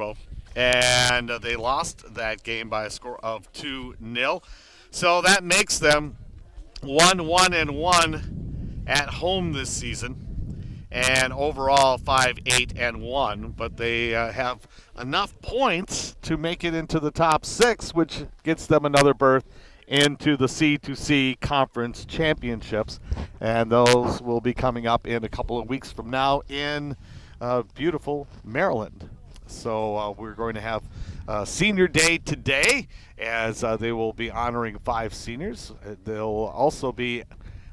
Platteville, and they lost that game by a score of 2-0. So that makes them 1-1-1 at home this season, and overall 5-8-1. But they have enough points to make it into the top 6, which gets them another berth into the C2C Conference Championships, and those will be coming up in a couple of weeks from now in beautiful Maryland. So we're going to have Senior Day today, as they will be honoring 5 seniors. They'll also be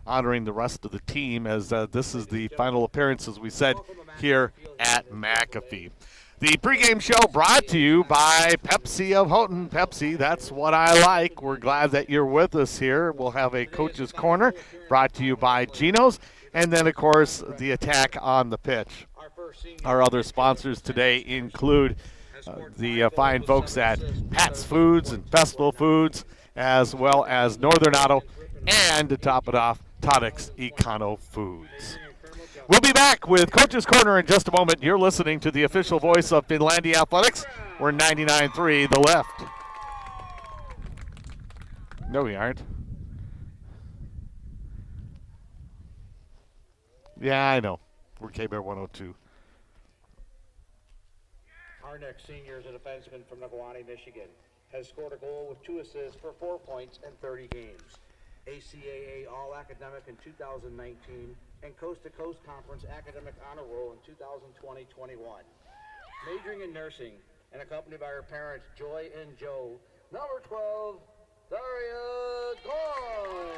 honoring the rest of the team, as this is the final appearance, as we said, here at McAfee. The pregame show brought to you by Pepsi of Houghton. Pepsi, that's what I like. We're glad that you're with us here. We'll have a Coach's Corner brought to you by Geno's. And then, of course, the attack on the pitch. Our other sponsors today include the fine folks at Pat's Foods and Festival Foods, as well as Northern Auto, and to top it off, Todix Econo Foods. We'll be back with Coach's Corner in just a moment. You're listening to the official voice of Finlandia Athletics. We're 99.3 The Left. No, we aren't. Yeah, I know. We're K-Bear 102. Our next senior is a defenseman from Naguani, Michigan. Has scored a goal with 2 assists for 4 points in 30 games. ACAA All-Academic in 2019 and Coast to Coast Conference Academic Honor Roll in 2020-21. Majoring in nursing and accompanied by her parents Joy and Joe. Number 12, Daria Gorn.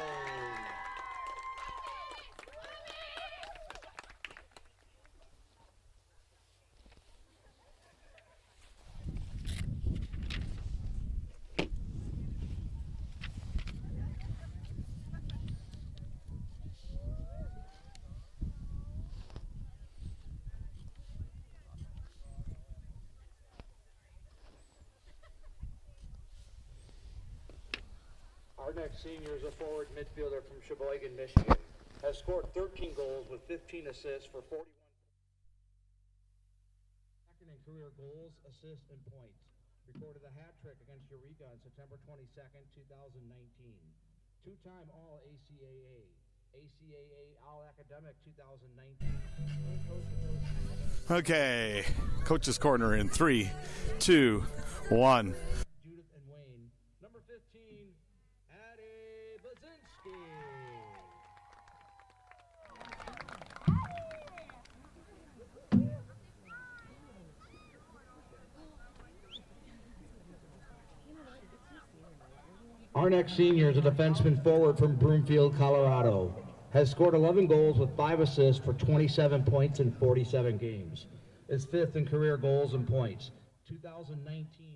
Our next senior is a forward midfielder from Sheboygan, Michigan. Has scored 13 goals with 15 assists for 41. Second in career goals, assists, and points. Recorded a hat trick against Eureka on September 22nd, 2019. Two-time All-ACAA, ACAA All-Academic 2019. Okay, Coach's Corner in 3, 2, 1. Judith and Wayne. Number 15, Addie Bazinski. Our next senior is a defenseman forward from Broomfield, Colorado. Has scored 11 goals with 5 assists for 27 points in 47 games. Is 5th in career goals and points. 2019.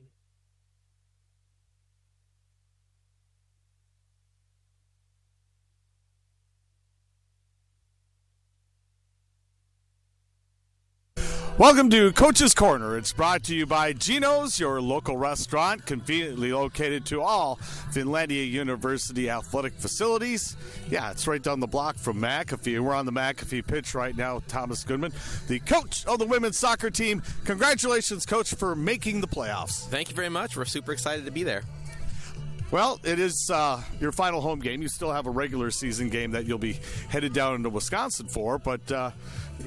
Welcome to Coach's Corner. It's brought to you by Geno's, your local restaurant, conveniently located to all Finlandia University athletic facilities. Yeah, it's right down the block from McAfee. We're on the McAfee pitch right now with Thomas Goodman, the coach of the women's soccer team. Congratulations, Coach, for making the playoffs. Thank you very much. We're super excited to be there. Well, it is your final home game. You still have a regular season game that you'll be headed down into Wisconsin for, but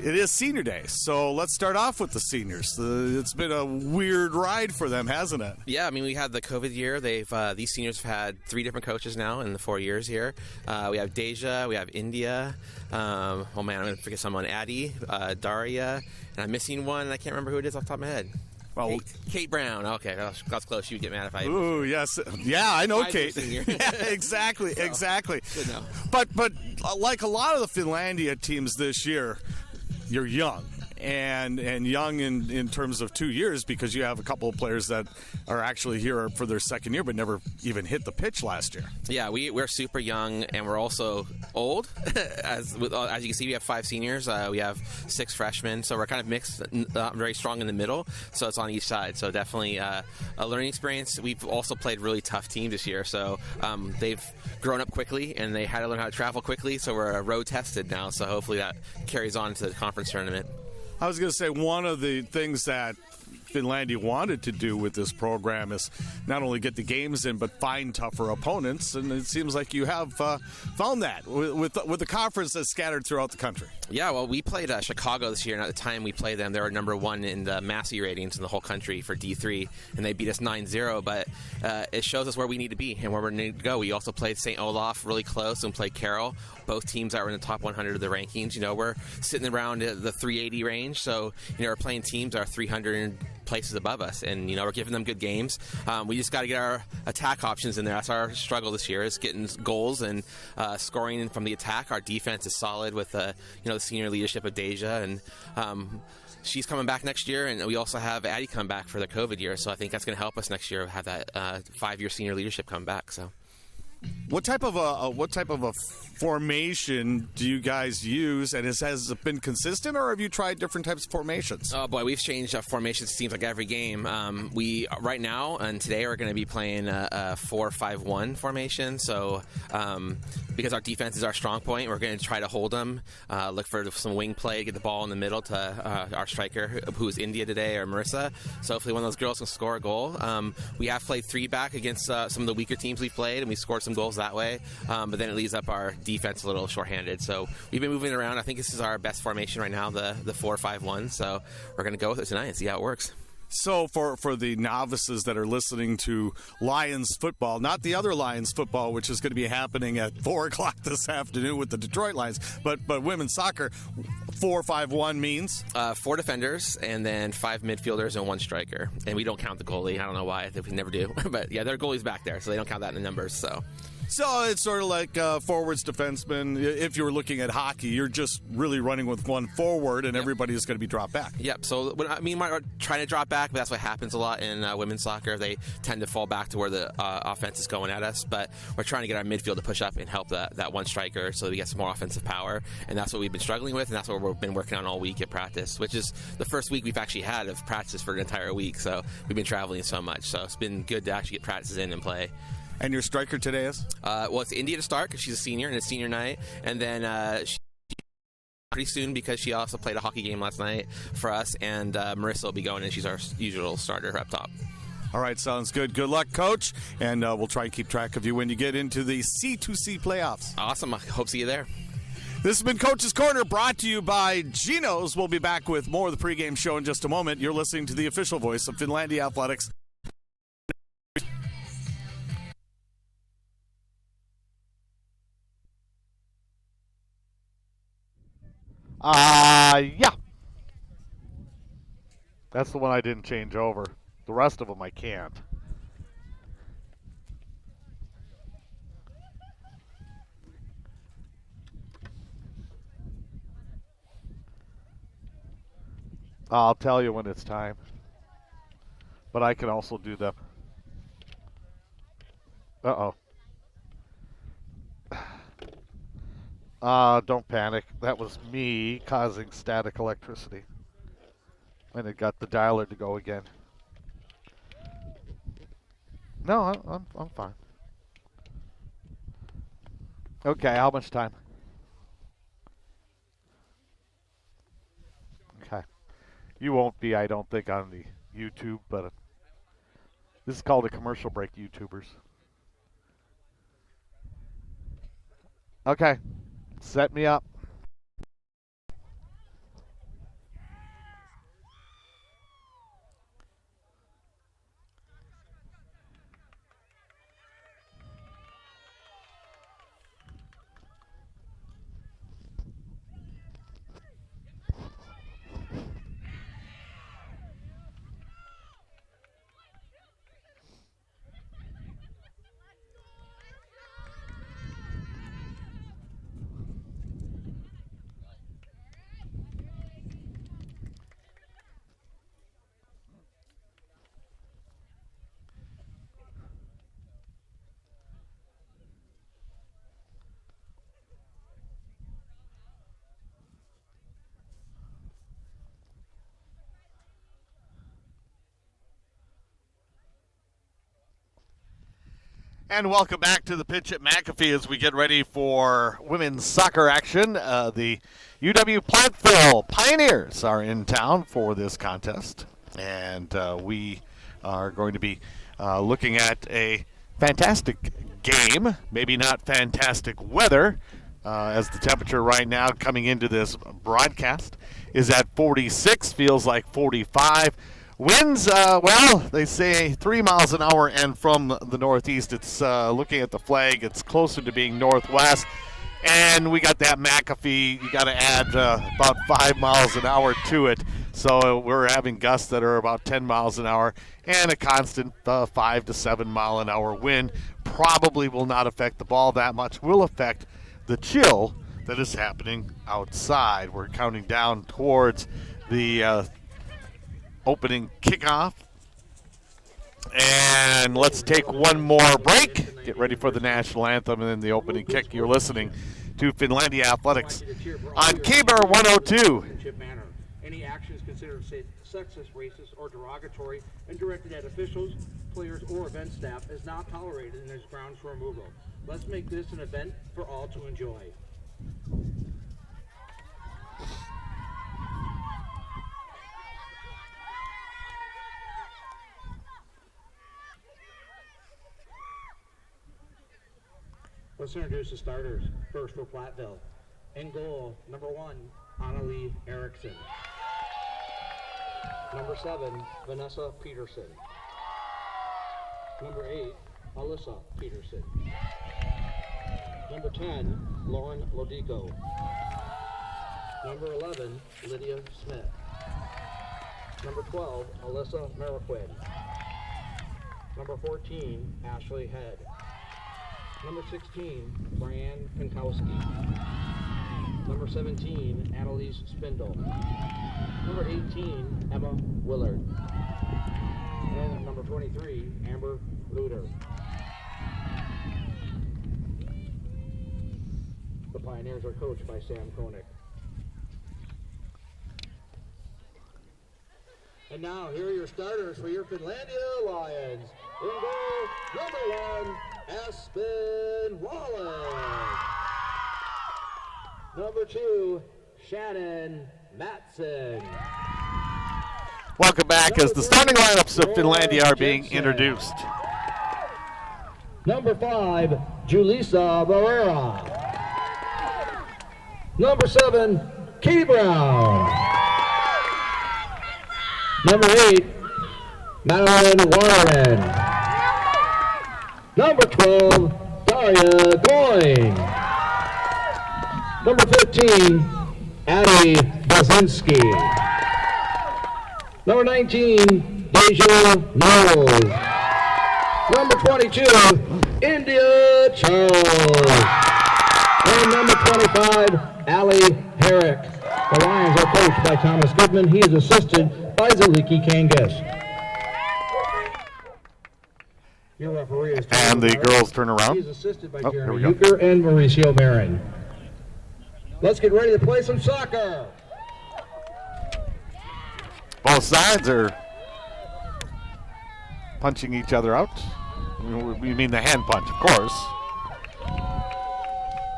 it is Senior Day. So let's start off with the seniors. It's been a weird ride for them, hasn't it? Yeah, I mean, we had the COVID year. These seniors have had 3 different coaches now in the 4 years here. We have Deja, we have India. Oh man, I'm going to forget someone. Addie, Daria, and I'm missing one. And I can't remember who it is off the top of my head. Well, Kate Brown. Okay, that's close. She would get mad if I. Ooh, yes, yeah, I know Kate. Yeah, exactly, so, exactly. Good now. But like a lot of the Finlandia teams this year, you're young. And young in terms of 2 years, because you have a couple of players that are actually here for their second year but never even hit the pitch last year. Yeah, we're super young, and we're also old. As you can see, we have 5 seniors. We have 6 freshmen, so we're kind of mixed, not very strong in the middle, so it's on each side. So definitely a learning experience. We've also played really tough teams this year, so they've grown up quickly, and they had to learn how to travel quickly, so we're road tested now, so hopefully that carries on to the conference tournament. I was going to say, one of the things that Finlandia wanted to do with this program is not only get the games in, but find tougher opponents. And it seems like you have found that with the conference that's scattered throughout the country. Yeah, well, we played Chicago this year, and at the time we played them, they were number 1 in the Massey ratings in the whole country for D3, and they beat us 9-0. But it shows us where we need to be and where we need to go. We also played St. Olaf really close and played Carroll, both teams that were in the top 100 of the rankings. You know, we're sitting around the 380 range, so, you know, we're playing teams that are 300 places above us, and, you know, we're giving them good games. We just got to get our attack options in there. That's our struggle this year, is getting goals and scoring from the attack. Our defense is solid with, you know, the senior leadership of Deja, and she's coming back next year, and we also have Addie come back for the COVID year, so I think that's going to help us next year have that 5-year senior leadership come back. So, what type of a formation do you guys use, and has it been consistent, or have you tried different types of formations? Oh boy, we've changed formations. It seems like every game. We right now and today are going to be playing a 4-5-1 formation. So because our defense is our strong point, we're going to try to hold them, look for some wing play, get the ball in the middle to our striker, who's India today, or Marissa. So hopefully one of those girls can score a goal. We have played 3-back against some of the weaker teams we've played, and we scored some goals that way. But then it leaves up our defense a little shorthanded. So we've been moving around. I think this is our best formation right now, the 4-5-1. So we're going to go with it tonight and see how it works. So for the novices that are listening to Lions football, not the other Lions football, which is going to be happening at 4 o'clock this afternoon with the Detroit Lions, but women's soccer, 4-5-1 means? 4 defenders and then 5 midfielders and 1 striker. And we don't count the goalie. I don't know why. We never do. But yeah, their goalie's back there, so they don't count that in the numbers. So it's sort of like forwards, defensemen. If you were looking at hockey, you're just really running with one forward, and everybody is going to be dropped back. Yep. So we're trying to drop back, but that's what happens a lot in women's soccer. They tend to fall back to where the offense is going at us. But we're trying to get our midfield to push up and help that one striker, so that we get some more offensive power. And that's what we've been struggling with, and that's what we've been working on all week at practice, which is the first week we've actually had of practice for an entire week. So we've been traveling so much. So it's been good to actually get practices in and play. And your striker today is? Well, it's India to start because she's a senior and it's senior night. And then she pretty soon because she also played a hockey game last night for us. And Marissa will be going in. She's our usual starter up top. All right, sounds good. Good luck, Coach. And we'll try and keep track of you when you get into the C2C playoffs. Awesome. I hope to see you there. This has been Coach's Corner, brought to you by Geno's. We'll be back with more of the pregame show in just a moment. You're listening to the official voice of Finlandia Athletics. Yeah. That's the one I didn't change over. The rest of them I can't. I'll tell you when it's time. But I can also do them. Uh-oh. Don't panic. That was me causing static electricity. And it got the dialer to go again. No, I'm fine. Okay, how much time? Okay. You won't be, I don't think, on the YouTube, but this is called a commercial break, YouTubers. Okay. Set me up. And welcome back to the pitch at McAfee as we get ready for women's soccer action. The UW-Platteville Pioneers are in town for this contest. And we are going to be looking at a fantastic game, maybe not fantastic weather, as the temperature right now coming into this broadcast is at 46, feels like 45. Winds, well, they say 3 miles an hour, and from the northeast, it's looking at the flag, it's closer to being northwest. And we got that McAfee, you got to add about 5 miles an hour to it. So we're having gusts that are about 10 miles an hour and a constant 5 to 7 mile an hour wind. Probably will not affect the ball that much, will affect the chill that is happening outside. We're counting down towards the opening kickoff. And let's take one more break. Get ready for the national anthem and then the opening kick. You're listening to Finlandia Athletics on KBAR 102. Any actions considered sexist, racist, or derogatory and directed at officials, players, or event staff is not tolerated and there's grounds for removal. Let's make this an event for all to enjoy. Let's introduce the starters. First for Platteville. In goal, number 1, Annalie Erickson. Number 7, Vanessa Peterson. Number 8, Alyssa Peterson. Number 10, Lauren Lodico. Number 11, Lydia Smith. Number 12, Alyssa Mariquin. Number 14, Ashley Head. Number 16, Brianne Pinkowski. Number 17, Annalise Spindle. Number 18, Emma Willard. And number 23, Amber Luder. The Pioneers are coached by Sam Koenig. And now, here are your starters for your Finlandia Lions. In goal, number 1, Aspen Wallace. Number 2, Shannon Matson. Welcome back as the starting lineups of Finlandia are being introduced. Number 5, Julissa Barrera. Number 7, Katie Brown. Number 8, Madeline Warren. Number 12, Daria Going. Number 15, Addie Basinski. Number 19, Deja Knowles. Number 22, India Charles. And number 25, Allie Herrick. The Lions are coached by Thomas Goodman. He is assisted by Zaliki Kangas. Your referee is And the girls turn around. He's assisted by Here Jeremy we go. Euchre and Mauricio Marin. Let's get ready to play some soccer. Both sides are punching each other out. We mean the hand punch, of course.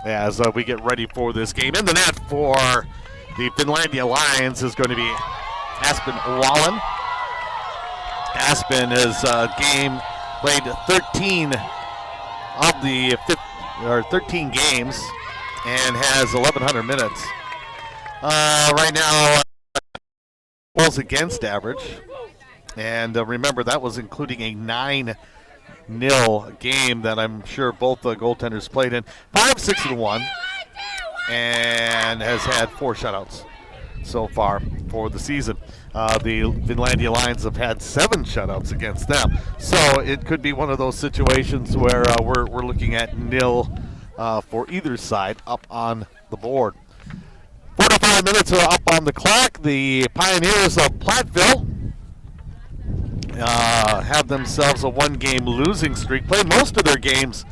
As we get ready for this game. In the net for the Finlandia Lions is going to be Aspen Wallen. Aspen has game played 13 of the 13 games and has 1,100 minutes. Right now, goals against average. And remember, that was including a 9-0 game that I'm sure both the goaltenders played in. 5-6-1, and has had 4 shutouts so far for the season. The Finlandia Lions have had 7 shutouts against them. So it could be one of those situations where we're looking at nil for either side up on the board. 45 minutes are up on the clock. The Pioneers of Platteville have themselves a 1-game losing streak. Play most of their games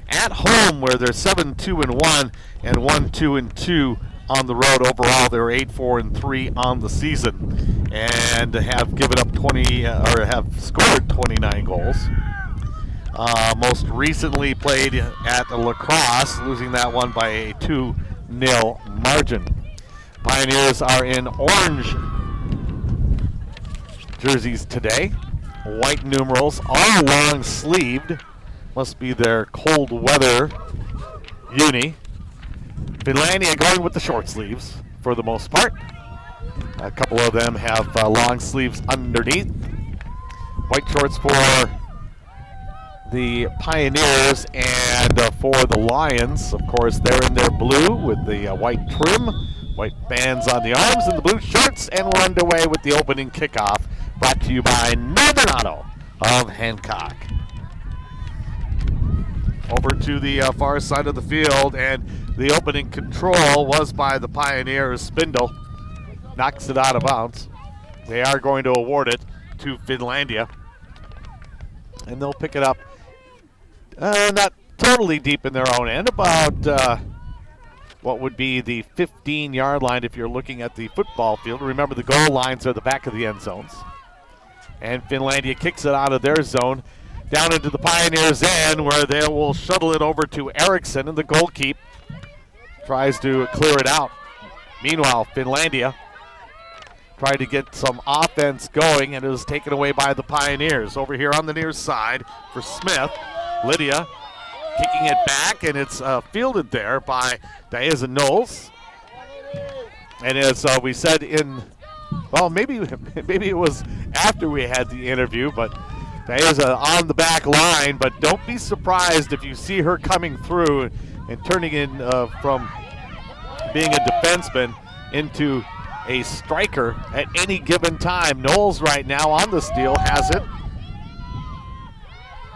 at home, where they're 7-2-1 and 1-2-2 on the road. Overall, they're 8-4-3 on the season, and have given up 20 or have scored 29 goals. Most recently played at La Crosse, losing that one by a 2-0 margin. Pioneers are in orange jerseys today. White numerals, all long sleeved. Must be their cold weather uni. Finlandia going with the short sleeves for the most part. A couple of them have long sleeves underneath. White shorts for the Pioneers, and for the Lions, of course, they're in their blue with the white trim, white bands on the arms, and the blue shorts, and we're underway with the opening kickoff, brought to you by Northern Auto of Hancock. Over to the far side of the field, and the opening control was by the Pioneers. Spindle knocks it out of bounds. They are going to award it to Finlandia, and they'll pick it up not totally deep in their own end, about what would be the 15-yard line if you're looking at the football field. Remember, the goal lines are the back of the end zones. And Finlandia kicks it out of their zone down into the Pioneers' end, where they will shuttle it over to Erickson, and the goalkeeper tries to clear it out. Meanwhile, Finlandia tried to get some offense going, and it was taken away by the Pioneers. Over here on the near side for Smith. Lydia kicking it back, and it's fielded there by Diaza Knowles. And as we said maybe it was after we had the interview, but Diaza on the back line, but don't be surprised if you see her coming through and turning in from being a defenseman into a striker at any given time. Knowles right now on the steal has it.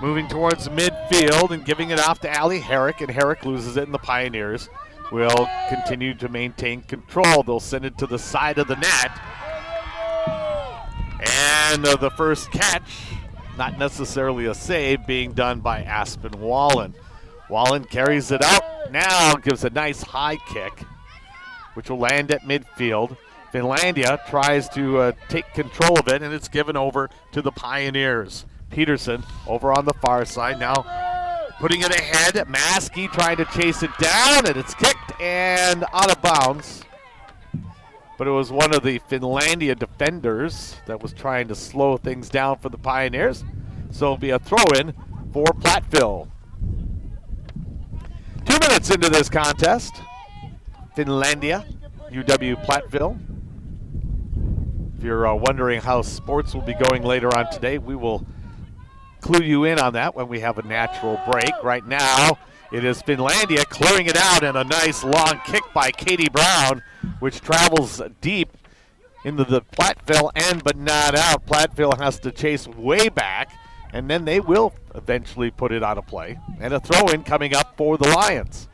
Moving towards midfield and giving it off to Allie Herrick, and Herrick loses it, and the Pioneers will continue to maintain control. They'll send it to the side of the net. And the first catch, not necessarily a save, being done by Aspen Wallen. Wallen carries it out, now gives a nice high kick, which will land at midfield. Finlandia tries to take control of it, and it's given over to the Pioneers. Peterson over on the far side now putting it ahead. Maskey trying to chase it down, and it's kicked and out of bounds. But it was one of the Finlandia defenders that was trying to slow things down for the Pioneers. So it'll be a throw-in for Platteville. 2 minutes into this contest. Finlandia, UW-Platteville. If you're wondering how sports will be going later on today, we will clue you in on that when we have a natural break. Right now, it is Finlandia clearing it out, and a nice long kick by Katie Brown, which travels deep into the Platteville end, but not out. Platteville has to chase way back, and then they will eventually put it out of play. And a throw-in coming up for the Lions.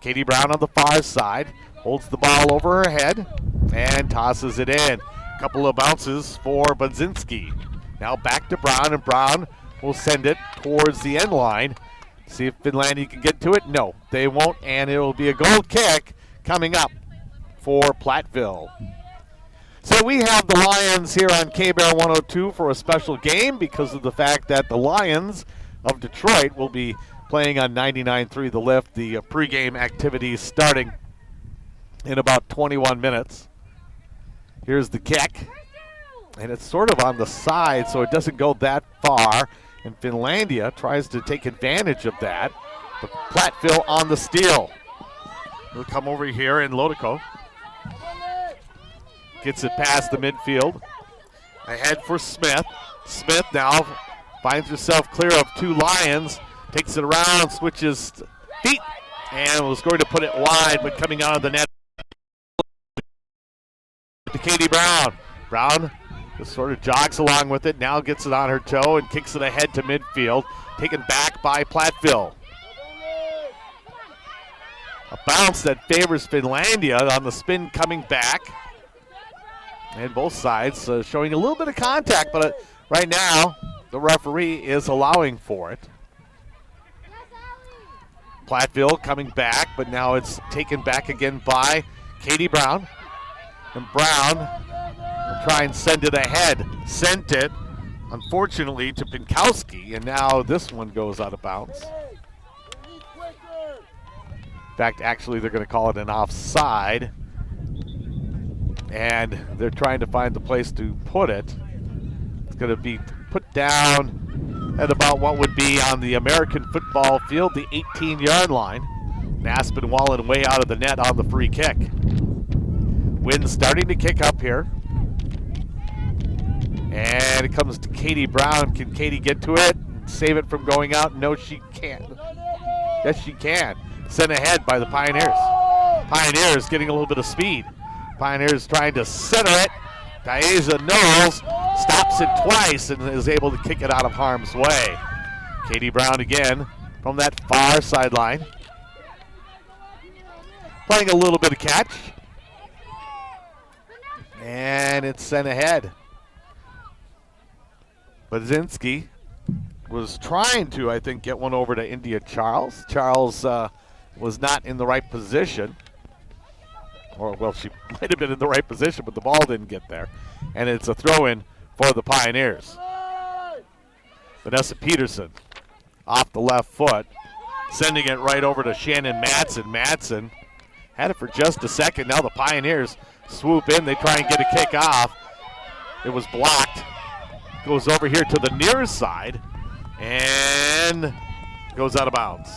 Katie Brown on the far side holds the ball over her head and tosses it in. A couple of bounces for Budzinski. Now back to Brown, and Brown will send it towards the end line. See if Finlandia can get to it. No, they won't, and it will be a goal kick coming up for Platteville. So we have the Lions here on K-Bear 102 for a special game because of the fact that the Lions of Detroit will be playing on 99.3 The Lift. The pregame activities starting in about 21 minutes. Here's the kick, and it's sort of on the side, so it doesn't go that far. And Finlandia tries to take advantage of that. But Platteville on the steal. We'll come over here, and Lodico gets it past the midfield. Ahead for Smith. Smith now finds herself clear of two Lions. Takes it around, switches feet, and was going to put it wide, but coming out of the net to Katie Brown. Brown just sort of jogs along with it, now gets it on her toe and kicks it ahead to midfield, taken back by Platteville. A bounce that favors Finlandia on the spin coming back. And both sides showing a little bit of contact, but right now the referee is allowing for it. Platteville coming back, but now it's taken back again by Katie Brown. And Brown will try and send it ahead. Sent it, unfortunately, to Pinkowski, and now this one goes out of bounds. In fact, actually, they're going to call it an offside. And they're trying to find the place to put it. going to be put down at about what would be on the American football field, the 18-yard line. And Aspen-Wallen way out of the net on the free kick. Wind starting to kick up here. And it comes to Katie Brown. Can Katie get to it and save it from going out? No, she can't. Yes, she can. Sent ahead by the Pioneers. Pioneers getting a little bit of speed. Pioneers trying to center it. Diaza Knowles stops it twice and is able to kick it out of harm's way. Katie Brown again from that far sideline. Playing a little bit of catch. And it's sent ahead. Budzinski was trying to, I think, get one over to India Charles. Charles was not in the right position. Or, well, she might have been in the right position, but the ball didn't get there. And it's a throw-in for the Pioneers. Vanessa Peterson off the left foot, sending it right over to Shannon Madsen. Madsen had it for just a second. Now the Pioneers swoop in. They try and get a kick off. It was blocked. Goes over here to the near side and goes out of bounds.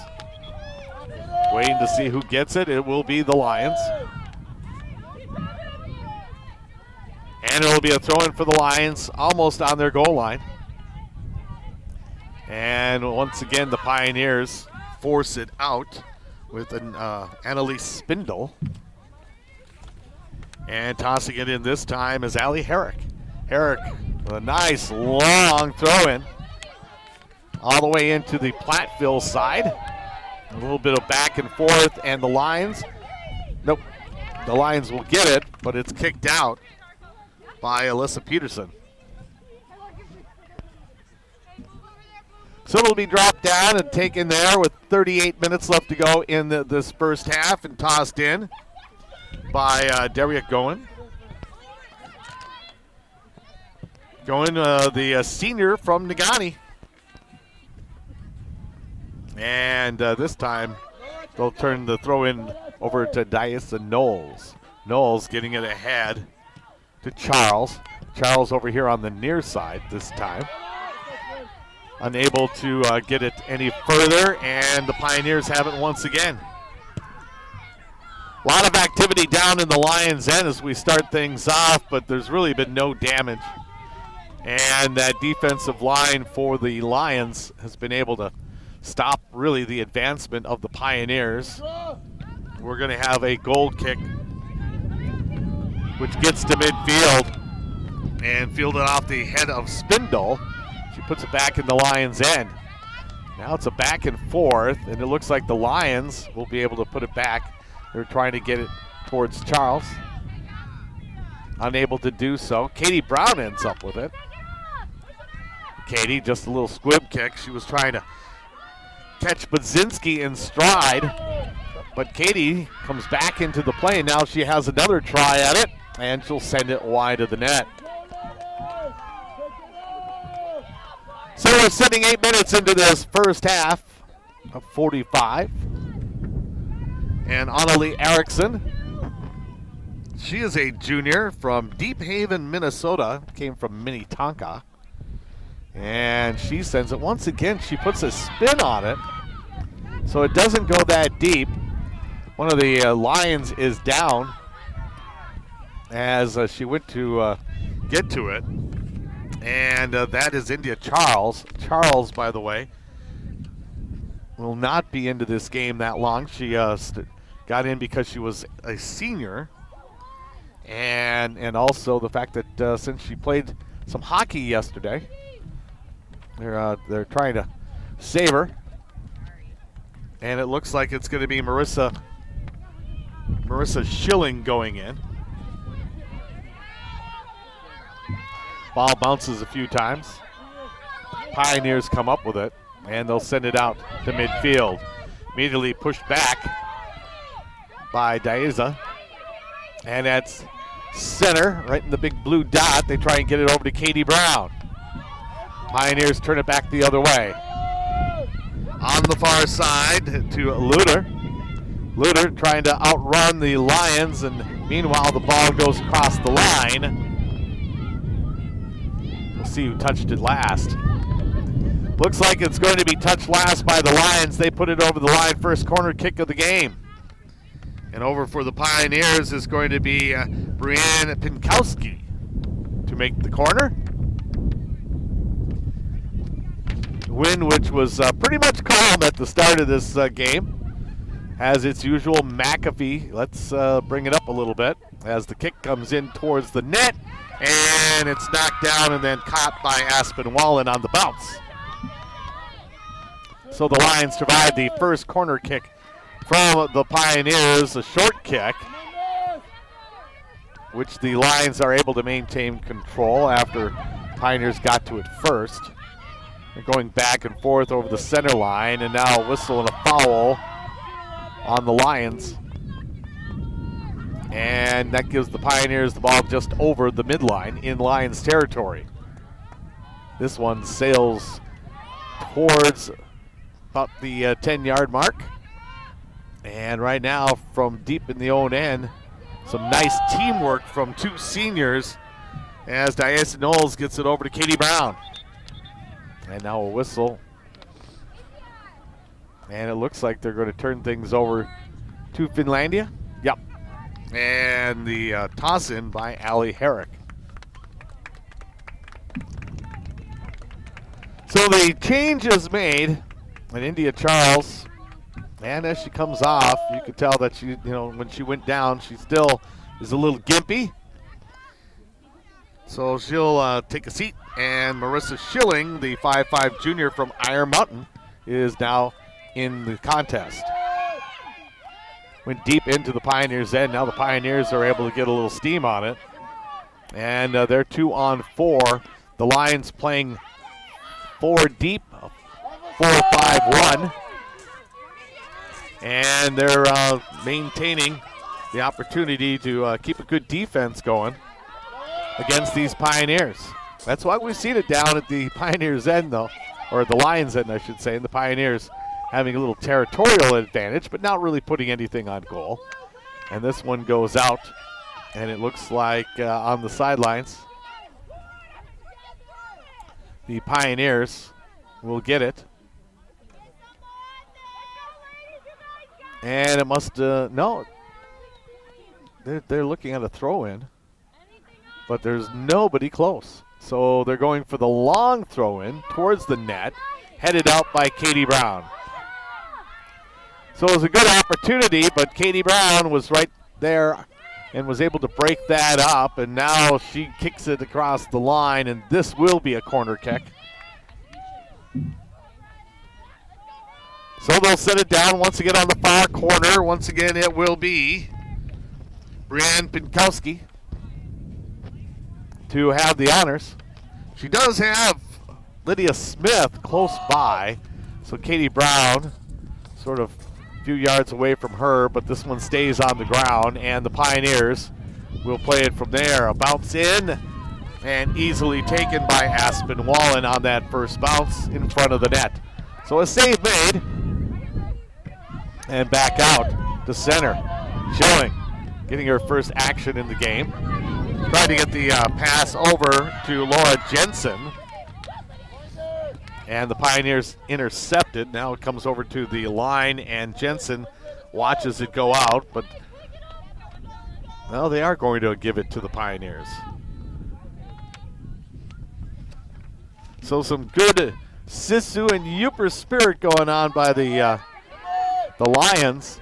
Waiting to see who gets it. It will be the Lions. And it will be a throw-in for the Lions almost on their goal line. And once again, the Pioneers force it out with an Annalise Spindle. And tossing it in this time is Allie Herrick. Herrick with a nice long throw-in all the way into the Platteville side. A little bit of back and forth, and the Lions, nope, the Lions will get it, but it's kicked out by Alyssa Peterson. So it'll be dropped down and taken there with 38 minutes left to go in this first half and tossed in by Derrick Goen. Goen, the senior from Negaunee. And this time they'll turn the throw-in over to Diasa Knowles. Knowles getting it ahead to Charles. Charles over here on the near side this time. Unable to get it any further, and the Pioneers have it once again. A lot of activity down in the Lions' end as we start things off, but there's really been no damage. And that defensive line for the Lions has been able to stop really the advancement of the Pioneers. We're going to have a goal kick, which gets to midfield and fielded off the head of Spindle. She puts it back in the Lions' end. Now it's a back and forth, and it looks like the Lions will be able to put it back. They're trying to get it towards Charles. Unable to do so. Katie Brown ends up with it. Katie, just a little squib kick. She was trying to catch Budzinski in stride, but Katie comes back into the play. Now she has another try at it, and she'll send it wide of the net. So we're sitting 8 minutes into this first half of 45. And Annalie Erickson, she is a junior from Deep Haven, Minnesota, came from Minnetonka. And she sends it once again. She puts a spin on it, so it doesn't go that deep. One of the Lions is down as she went to get to it. And that is India Charles. Charles, by the way, will not be into this game that long. She got in because she was a senior. And also the fact that since she played some hockey yesterday, they're trying to save her. And it looks like it's going to be Marissa Schilling going in. Ball bounces a few times. Pioneers come up with it, and they'll send it out to midfield. Immediately pushed back by Diasa. And that's center, right in the big blue dot. They try and get it over to Katie Brown. Pioneers turn it back the other way. On the far side to Luder. Luder trying to outrun the Lions, and meanwhile the ball goes across the line. We'll see who touched it last. Looks like it's going to be touched last by the Lions. They put it over the line, first corner kick of the game. And over for the Pioneers is going to be Brianne Pinkowski to make the corner. The wind, which was pretty much calm at the start of this game, has its usual McAfee. Let's bring it up a little bit as the kick comes in towards the net, and it's knocked down and then caught by Aspen Wallen on the bounce. So the Lions survived the first corner kick from the Pioneers, a short kick, which the Lions are able to maintain control after Pioneers got to it first. They're going back and forth over the center line, and now a whistle and a foul on the Lions. And that gives the Pioneers the ball just over the midline in Lions territory. This one sails towards about the 10-yard mark. And right now, from deep in the own end, some nice teamwork from two seniors as Diana Knowles gets it over to Katie Brown. And now a whistle. And it looks like they're going to turn things over to Finlandia. Yep. And the toss in by Allie Herrick. So the change is made. And India Charles, and as she comes off, you could tell that she, when she went down, she still is a little gimpy. So she'll take a seat, and Marissa Schilling, the 5'5" junior from Iron Mountain, is now in the contest. Went deep into the Pioneers' end. Now the Pioneers are able to get a little steam on it. And they're 2-on-4. The Lions playing 4 deep, 4-5-1. And they're maintaining the opportunity to keep a good defense going against these Pioneers. That's why we've seen it down at the Pioneers' end, though, or the Lions' end, I should say, and the Pioneers having a little territorial advantage, but not really putting anything on goal. And this one goes out, and it looks like on the sidelines, the Pioneers will get it. And it must, no, they're looking at a throw-in, but there's nobody close. So they're going for the long throw-in towards the net, headed out by Katie Brown. So it was a good opportunity, but Katie Brown was right there and was able to break that up, and now she kicks it across the line, and this will be a corner kick. So they'll set it down once again on the far corner. Once again, it will be Brianne Pinkowski to have the honors. She does have Lydia Smith close by, so Katie Brown sort of a few yards away from her, but this one stays on the ground, and the Pioneers will play it from there. A bounce in, and easily taken by Aspen Wallen on that first bounce in front of the net. So a save made. And back out to center. Schilling getting her first action in the game. Tried to get the pass over to Laura Jensen. And the Pioneers intercepted. Now it comes over to the line, and Jensen watches it go out. But, well, they are going to give it to the Pioneers. So some good Sisu and Yooper spirit going on by the Lions,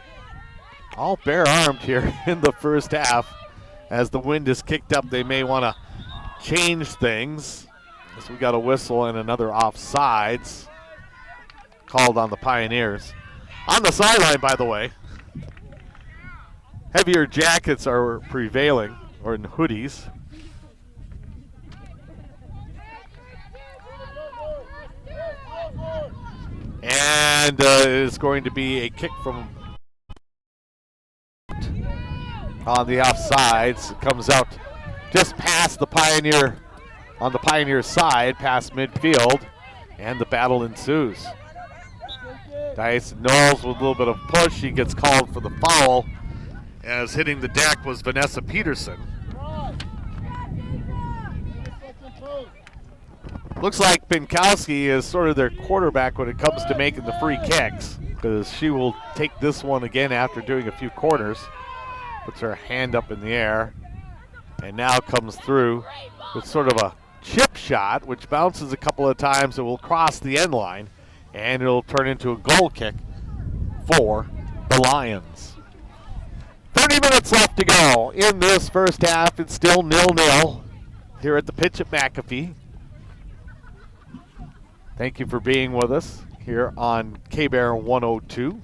all bare-armed here in the first half. As the wind is kicked up, they may want to change things. So we got a whistle and another offsides called on the Pioneers. On the sideline, by the way, heavier jackets are prevailing, or in hoodies. And it is going to be a kick from on the offsides. It comes out just past the Pioneer, on the Pioneer side, past midfield, and the battle ensues. Dyson Knowles with a little bit of push. He gets called for the foul, as hitting the deck was Vanessa Peterson. Looks like Pinkowski is sort of their quarterback when it comes to making the free kicks, because she will take this one again after doing a few corners. Puts her hand up in the air and now comes through with sort of a chip shot, which bounces a couple of times and will cross the end line, and it'll turn into a goal kick for the Lions. 30 minutes left to go in this first half. It's still 0-0 here at the pitch at McAfee. Thank you for being with us here on K-Bear 102.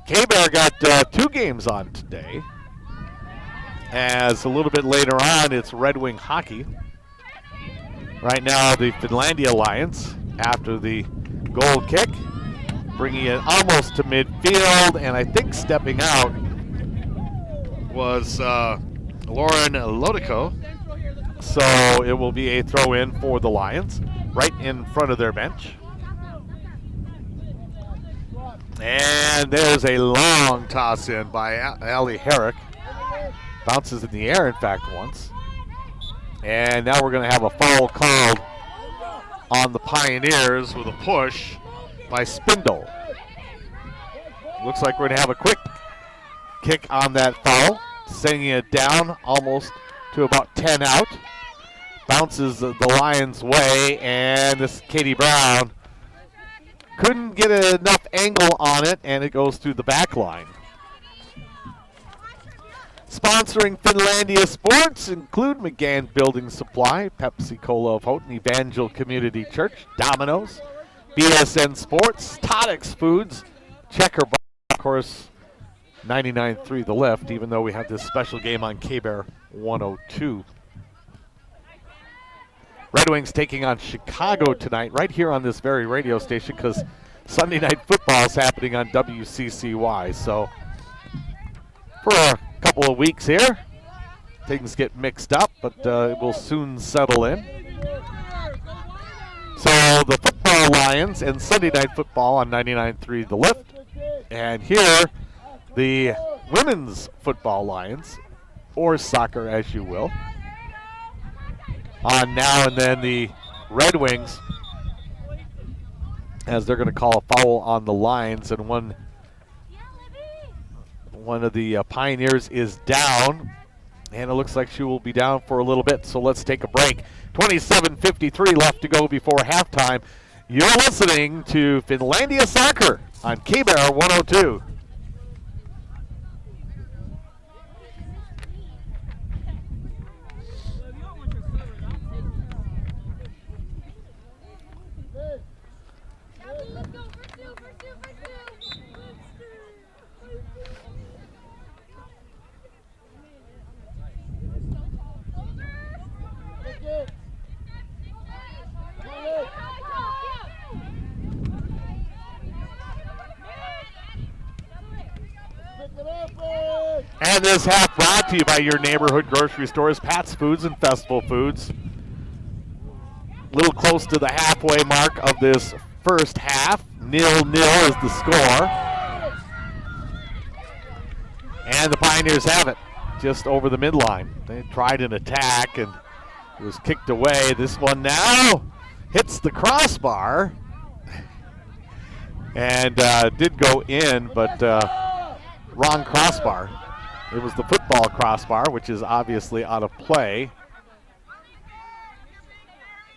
K-Bear got 2 games on today. As a little bit later on, it's Red Wing hockey. Right now, the Finlandia Lions, after the goal kick, bringing it almost to midfield, and I think stepping out was Lauren Lodico. So it will be a throw-in for the Lions, right in front of their bench. And there's a long toss-in by Allie Herrick. Bounces in the air, in fact, once. And now we're going to have a foul called on the Pioneers with a push by Spindle. Looks like we're going to have a quick kick on that foul, sending it down almost to about 10 out. Bounces the Lions' way, and this Katie Brown couldn't get enough angle on it, and it goes through the back line. Sponsoring Finlandia Sports include McGann Building Supply, Pepsi-Cola of Houghton, Evangel Community Church, Domino's, BSN Sports, Todix Foods, Checker Bar, of course, 99.3 The Lift, even though we have this special game on K-Bear 102. Red Wings taking on Chicago tonight, right here on this very radio station, because Sunday Night Football is happening on WCCY. So for a couple of weeks here, things get mixed up, but it will soon settle in. So the Football Lions and Sunday Night Football on 99.3 The Lift. And here, the Women's Football Lions, or soccer as you will, on now and then the Red Wings, as they're going to call a foul on the Lions, and one of the Pioneers is down, and it looks like she will be down for a little bit, so let's take a break. 27:53 left to go before halftime. You're listening to Finlandia Soccer on K-Bear 102. And this half brought to you by your neighborhood grocery stores, Pat's Foods and Festival Foods. A little close to the halfway mark of this first half. 0-0 is the score. And the Pioneers have it just over the midline. They tried an attack and it was kicked away. This one now hits the crossbar and did go in, but wrong crossbar. It was the football crossbar, which is obviously out of play.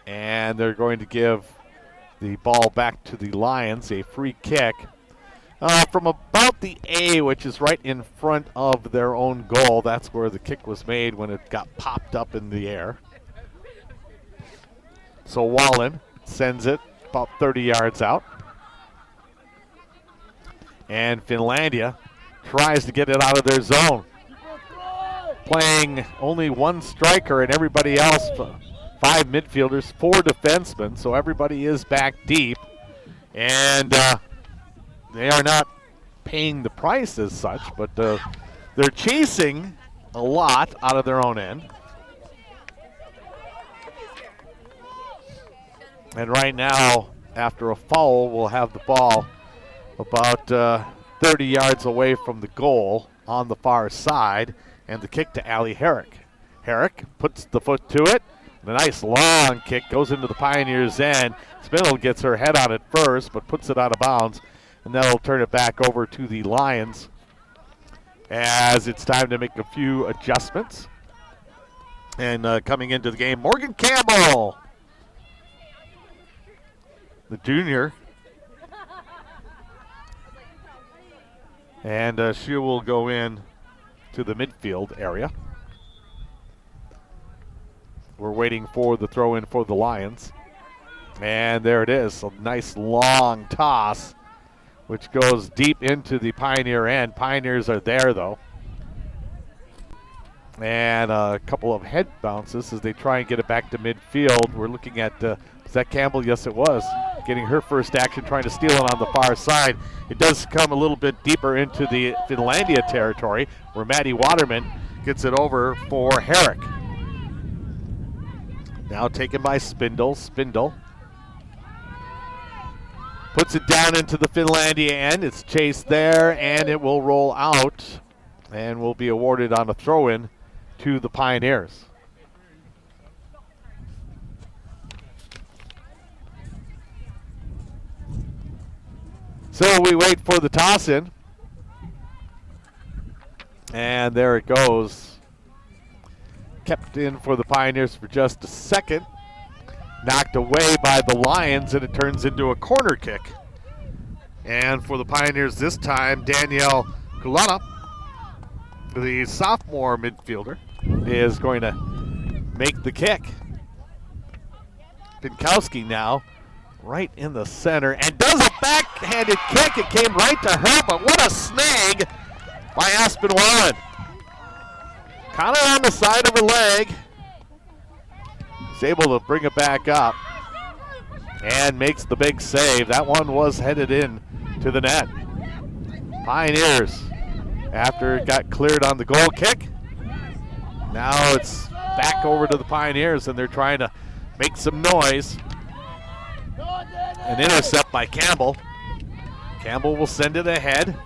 And they're going to give the ball back to the Lions, a free kick from about the A, which is right in front of their own goal. That's where the kick was made when it got popped up in the air. So Wallen sends it about 30 yards out. And Finlandia tries to get it out of their zone. Playing only one striker and everybody else, 5 midfielders, 4 defensemen, so everybody is back deep. And they are not paying the price as such, but they're chasing a lot out of their own end. And right now, after a foul, we'll have the ball about 30 yards away from the goal on the far side, and the kick to Allie Herrick. Herrick puts the foot to it, The nice long kick goes into the Pioneers' end. Spindle gets her head on it first, but puts it out of bounds. And that'll turn it back over to the Lions as it's time to make a few adjustments. And coming into the game, Morgan Campbell, the junior. And she will go in to the midfield area. We're waiting for the throw in for the Lions. And there it is, a nice long toss, which goes deep into the Pioneer end. Pioneers are there, though. And a couple of head bounces as they try and get it back to midfield. We're looking at, was that Campbell? Yes, it was. Getting her first action, trying to steal it on the far side. It does come a little bit deeper into the Finlandia territory, where Maddie Waterman gets it over for Herrick. Now taken by Spindle. Spindle puts it down into the Finlandia end. It's chased there, and it will roll out and will be awarded on a throw-in to the Pioneers. So we wait for the toss-in. And there it goes. Kept in for the Pioneers for just a second. Knocked away by the Lions, and it turns into a corner kick. And for the Pioneers this time, Danielle Kulana, the sophomore midfielder, is going to make the kick. Pinkowski now right in the center and does a backhanded kick. It came right to her, but what a snag by Aspen Warren. Kind of on the side of her leg. Is able to bring it back up and makes the big save. That one was headed in to the net. Pioneers, after it got cleared on the goal kick, now it's back over to the Pioneers, and they're trying to make some noise. An intercept by Campbell. Campbell will send it ahead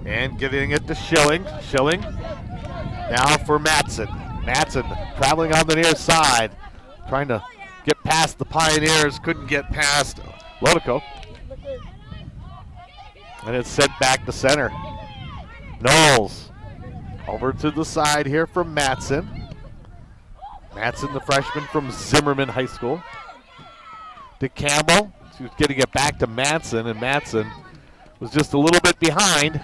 and getting it to Schilling. Schilling now for Matson. Matson traveling on the near side, trying to get past the Pioneers, couldn't get past Lodico. And it's sent back to center. Knowles over to the side here from Matson. Matson, the freshman from Zimmerman High School. To Campbell. She was getting it back to Matson, and Matson was just a little bit behind.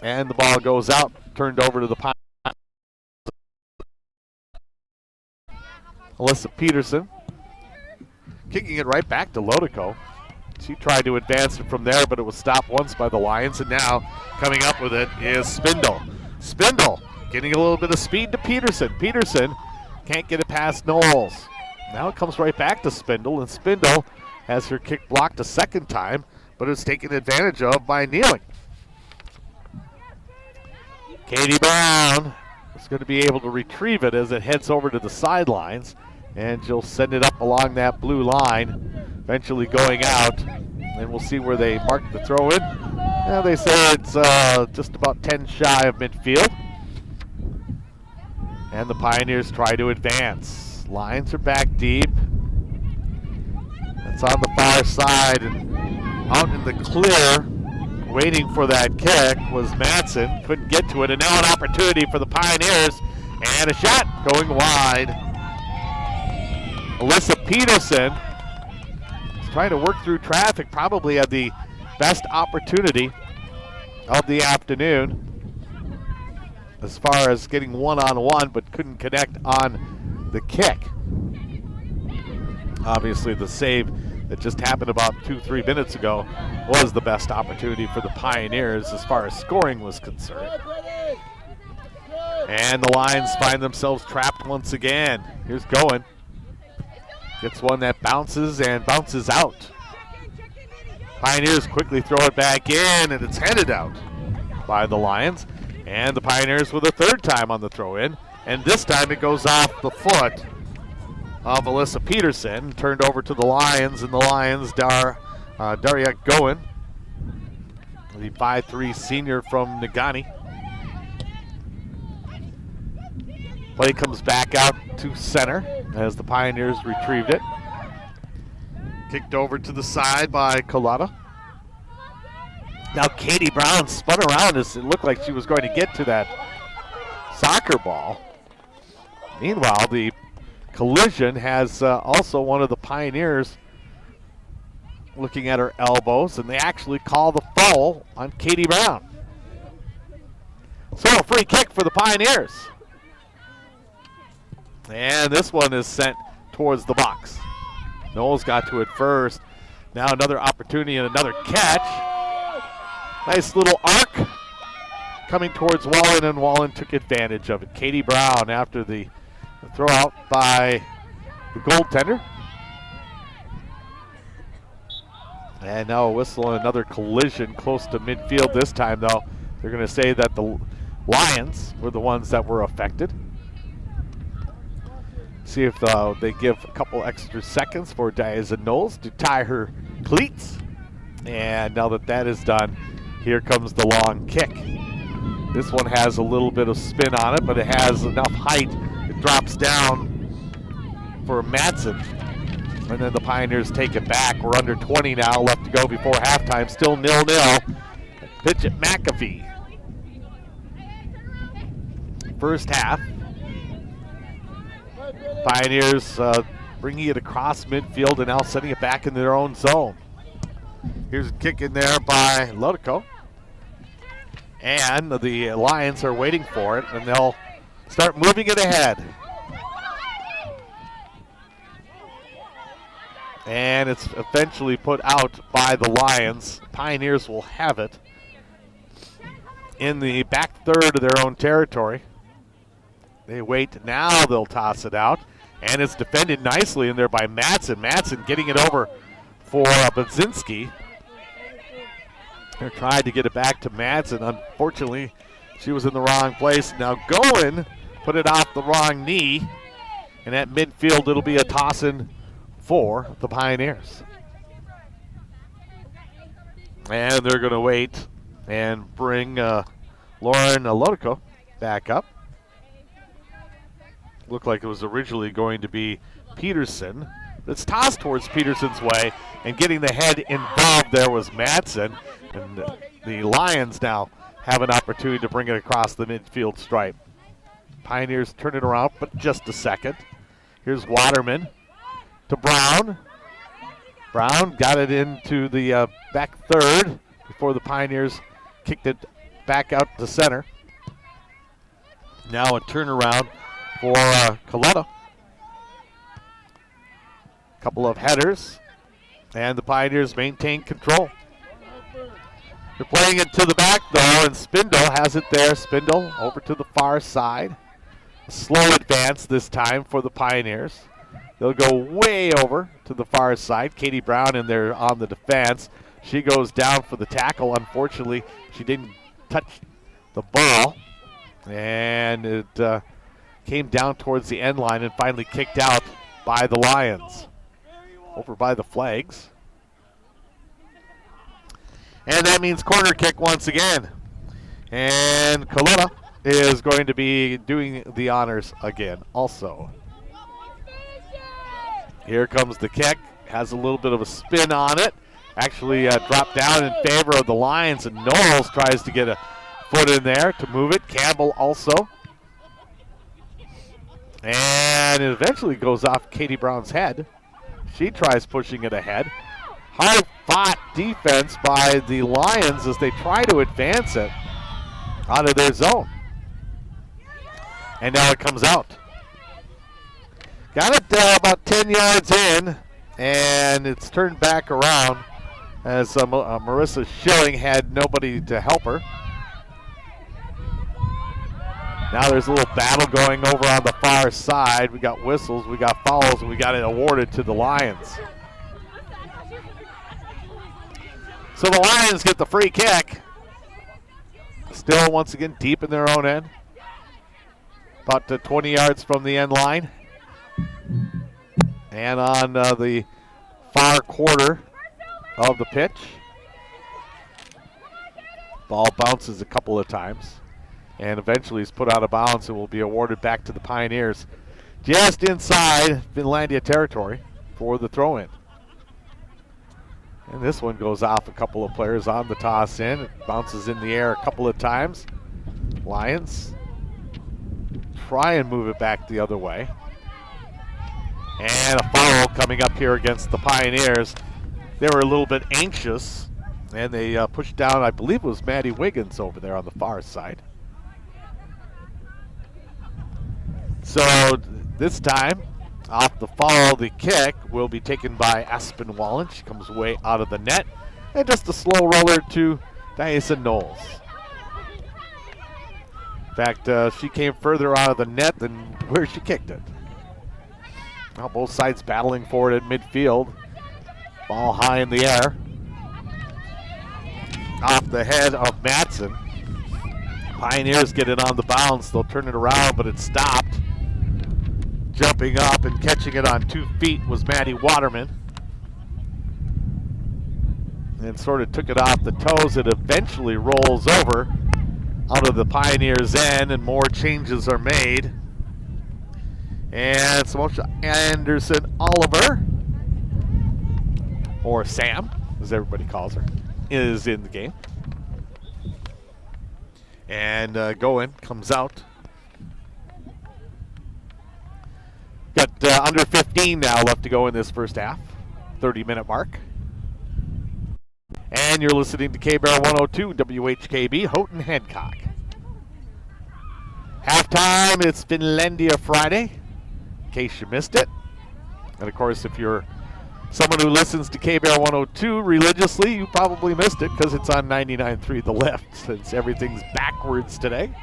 And the ball goes out, turned over to the Pioneers. Alyssa Peterson kicking it right back to Lodico. She tried to advance it from there, but it was stopped once by the Lions, and now coming up with it is Spindle. Spindle getting a little bit of speed to Peterson. Peterson can't get it past Knowles. Now it comes right back to Spindle, and Spindle has her kick blocked a second time, but it's taken advantage of by Kneeling. Katie Brown is going to be able to retrieve it as it heads over to the sidelines, and she'll send it up along that blue line, eventually going out, and we'll see where they mark the throw in. Now they say it's just about 10 shy of midfield, and the Pioneers try to advance. Lions are back deep. It's on the far side, and out in the clear, waiting for that kick was Matson. Couldn't get to it, and now an opportunity for the Pioneers, and a shot going wide. Alyssa Peterson is trying to work through traffic, probably had the best opportunity of the afternoon as far as getting one-on-one, but couldn't connect on the kick. Obviously the save that just happened about 2-3 minutes ago was the best opportunity for the Pioneers as far as scoring was concerned. And the Lions find themselves trapped once again. Here's Goen. Gets one that bounces and bounces out. Pioneers quickly throw it back in, and it's headed out by the Lions. And the Pioneers with a third time on the throw-in. And this time it goes off the foot of Alyssa Peterson, turned over to the Lions, and the Lions, Daria Goen, the 5'3" senior from Negaunee. Play comes back out to center as the Pioneers retrieved it. Kicked over to the side by Collada. Now Katie Brown spun around as it looked like she was going to get to that soccer ball. Meanwhile, the collision has also one of the Pioneers looking at her elbows, and they actually call the foul on Katie Brown. So a free kick for the Pioneers. And this one is sent towards the box. Knowles got to it first. Now another opportunity and another catch. Nice little arc coming towards Wallen, and Wallen took advantage of it. Katie Brown after the throw out by the goaltender. And now a whistle and another collision close to midfield this time, though. They're going to say that the Lions were the ones that were affected. See if they give a couple extra seconds for Diaza Knowles to tie her cleats. And now that that is done, here comes the long kick. This one has a little bit of spin on it, but it has enough height. It drops down for Madsen. And then the Pioneers take it back. We're under 20 now, left to go before halftime. Still 0-0. Pitch at McAfee. First half. Pioneers bringing it across midfield and now sending it back into their own zone. Here's a kick in there by Lodico. And the Lions are waiting for it, and they'll start moving it ahead. And it's eventually put out by the Lions. Pioneers will have it in the back third of their own territory. They wait, now they'll toss it out. And it's defended nicely in there by Madsen. Madsen getting it over for Budzinski. They tried to get it back to Madsen. Unfortunately, she was in the wrong place. Now Goen put it off the wrong knee. And at midfield, it'll be a toss-in for the Pioneers. And they're going to wait and bring Lauren Lodico back up. Looked like it was originally going to be Peterson. It's tossed towards Peterson's way, and getting the head involved there was Madsen. And the Lions now have an opportunity to bring it across the midfield stripe. Pioneers turn it around, but just a second. Here's Waterman to Brown. Brown got it into the back third before the Pioneers kicked it back out to center. Now a turnaround for Coletta. Couple of headers, and the Pioneers maintain control. They're playing it to the back, though, and Spindle has it there. Spindle over to the far side. A slow advance this time for the Pioneers. They'll go way over to the far side. Katie Brown in there on the defense. She goes down for the tackle. Unfortunately, she didn't touch the ball, and it came down towards the end line and finally kicked out by the Lions. Over by the flags. And that means corner kick once again. And Coletta is going to be doing the honors again also. Here comes the kick. Has a little bit of a spin on it. Actually dropped down in favor of the Lions, and Knowles tries to get a foot in there to move it. Campbell also. And it eventually goes off Katie Brown's head. She tries pushing it ahead. Hard-fought defense by the Lions as they try to advance it out of their zone. And now it comes out. Got it about 10 yards in, and it's turned back around as Marissa Schilling had nobody to help her. Now there's a little battle going over on the far side. We got whistles, we got fouls, and we got it awarded to the Lions. So the Lions get the free kick. Still, once again, deep in their own end. About 20 yards from the end line. And on the far quarter of the pitch. Ball bounces a couple of times. And eventually he's put out of bounds and will be awarded back to the Pioneers just inside Finlandia territory for the throw-in. And this one goes off a couple of players on the toss in. It bounces in the air a couple of times. Lions try and move it back the other way. And a foul coming up here against the Pioneers. They were a little bit anxious, and they pushed down, I believe it was Maddie Wiggins over there on the far side. So this time, off the foul, the kick will be taken by Aspen Wallen. She comes way out of the net. And just a slow roller to Diasa Knowles. In fact, she came further out of the net than where she kicked it. Now both sides battling for it at midfield. Ball high in the air. Off the head of Madsen. Pioneers get it on the bounce. They'll turn it around, but it's stopped. Jumping up and catching it on 2 feet was Maddie Waterman. And sort of took it off the toes. It eventually rolls over out of the Pioneers' end, and more changes are made. And Samosha Anderson Oliver, or Sam, as everybody calls her, is in the game. And Goen comes out. Got under 15 now left to go in this first half, 30-minute mark. And you're listening to KBAR 102 WHKB, Houghton Hancock. Halftime, it's Finlandia Friday, in case you missed it. And of course, if you're someone who listens to KBAR 102 religiously, you probably missed it because it's on 99.3 The Lift, since everything's backwards today.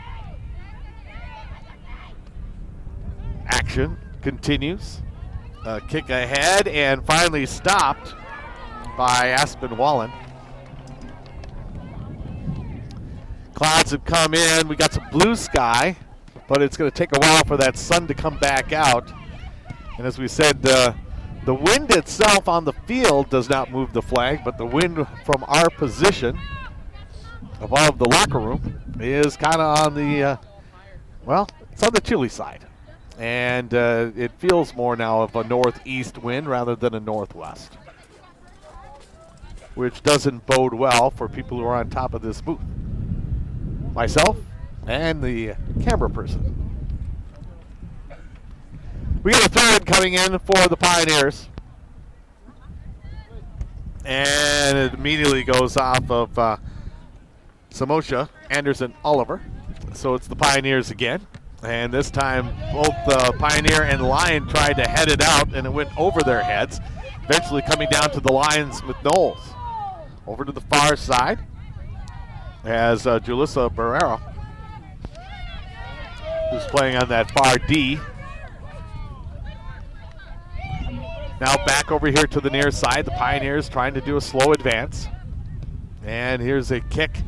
Action continues. Kick ahead and finally stopped by Aspen Wallen. Clouds have come in. We got some blue sky, but it's going to take a while for that sun to come back out. And as we said, the wind itself on the field does not move the flag, but the wind from our position above the locker room is kind of on the, it's on the chilly side. And it feels more now of a northeast wind rather than a northwest, which doesn't bode well for people who are on top of this booth. Myself and the camera person. We got a third coming in for the Pioneers. And it immediately goes off of Samosha Anderson Oliver. So it's the Pioneers again. And this time both Pioneer and Lion tried to head it out, and it went over their heads, eventually coming down to the Lions with Knowles. Over to the far side as Julissa Barrera, who's playing on that far D. Now back over here to the near side. The Pioneers trying to do a slow advance. And here's a kick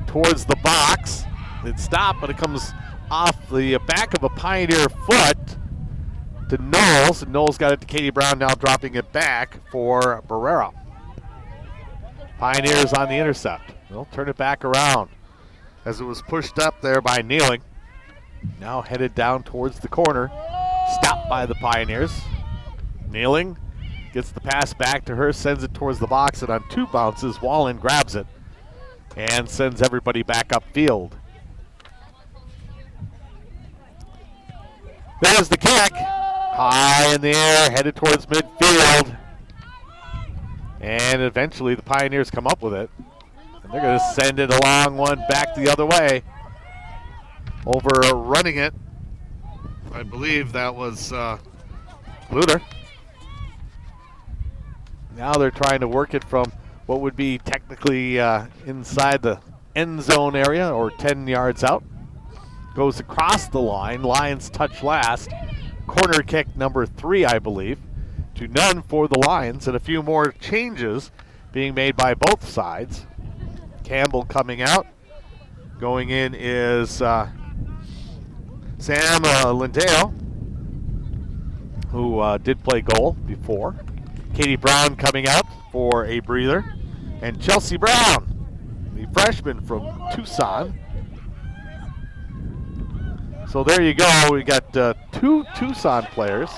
towards the box. It stopped, but it comes off the back of a Pioneer foot to Knowles. And Knowles got it to Katie Brown, now dropping it back for Barrera. Pioneers on the intercept. They'll turn it back around as it was pushed up there by Kneeling. Now headed down towards the corner. Stopped by the Pioneers. Kneeling gets the pass back to her, sends it towards the box, and on 2 bounces, Wallen grabs it and sends everybody back upfield. There's the kick. High in the air, headed towards midfield. And eventually the Pioneers come up with it. And they're going to send it a long one back the other way. Overrunning it. I believe that was Luder. Now they're trying to work it from what would be technically inside the end zone area, or 10 yards out. Goes across the line. Lions touch last. Corner kick number 3, I believe. To none for the Lions, and a few more changes being made by both sides. Campbell coming out. Going in is Sam Lindale, who did play goal before. Katie Brown coming out for a breather. And Chelsea Brown, the freshman from Tucson, So there you go. We got two Tucson players.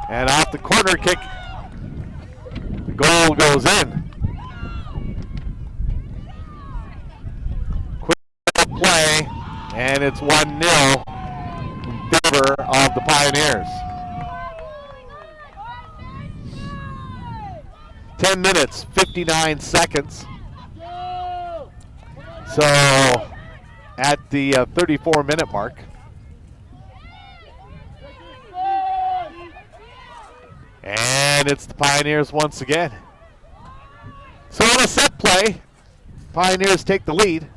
And off the corner kick, the goal goes in. Quick play, and it's 1-0 in favor of the Pioneers. 10 minutes, 59 seconds. So at the 34-minute mark. And it's the Pioneers once again. So on a set play, Pioneers take the lead.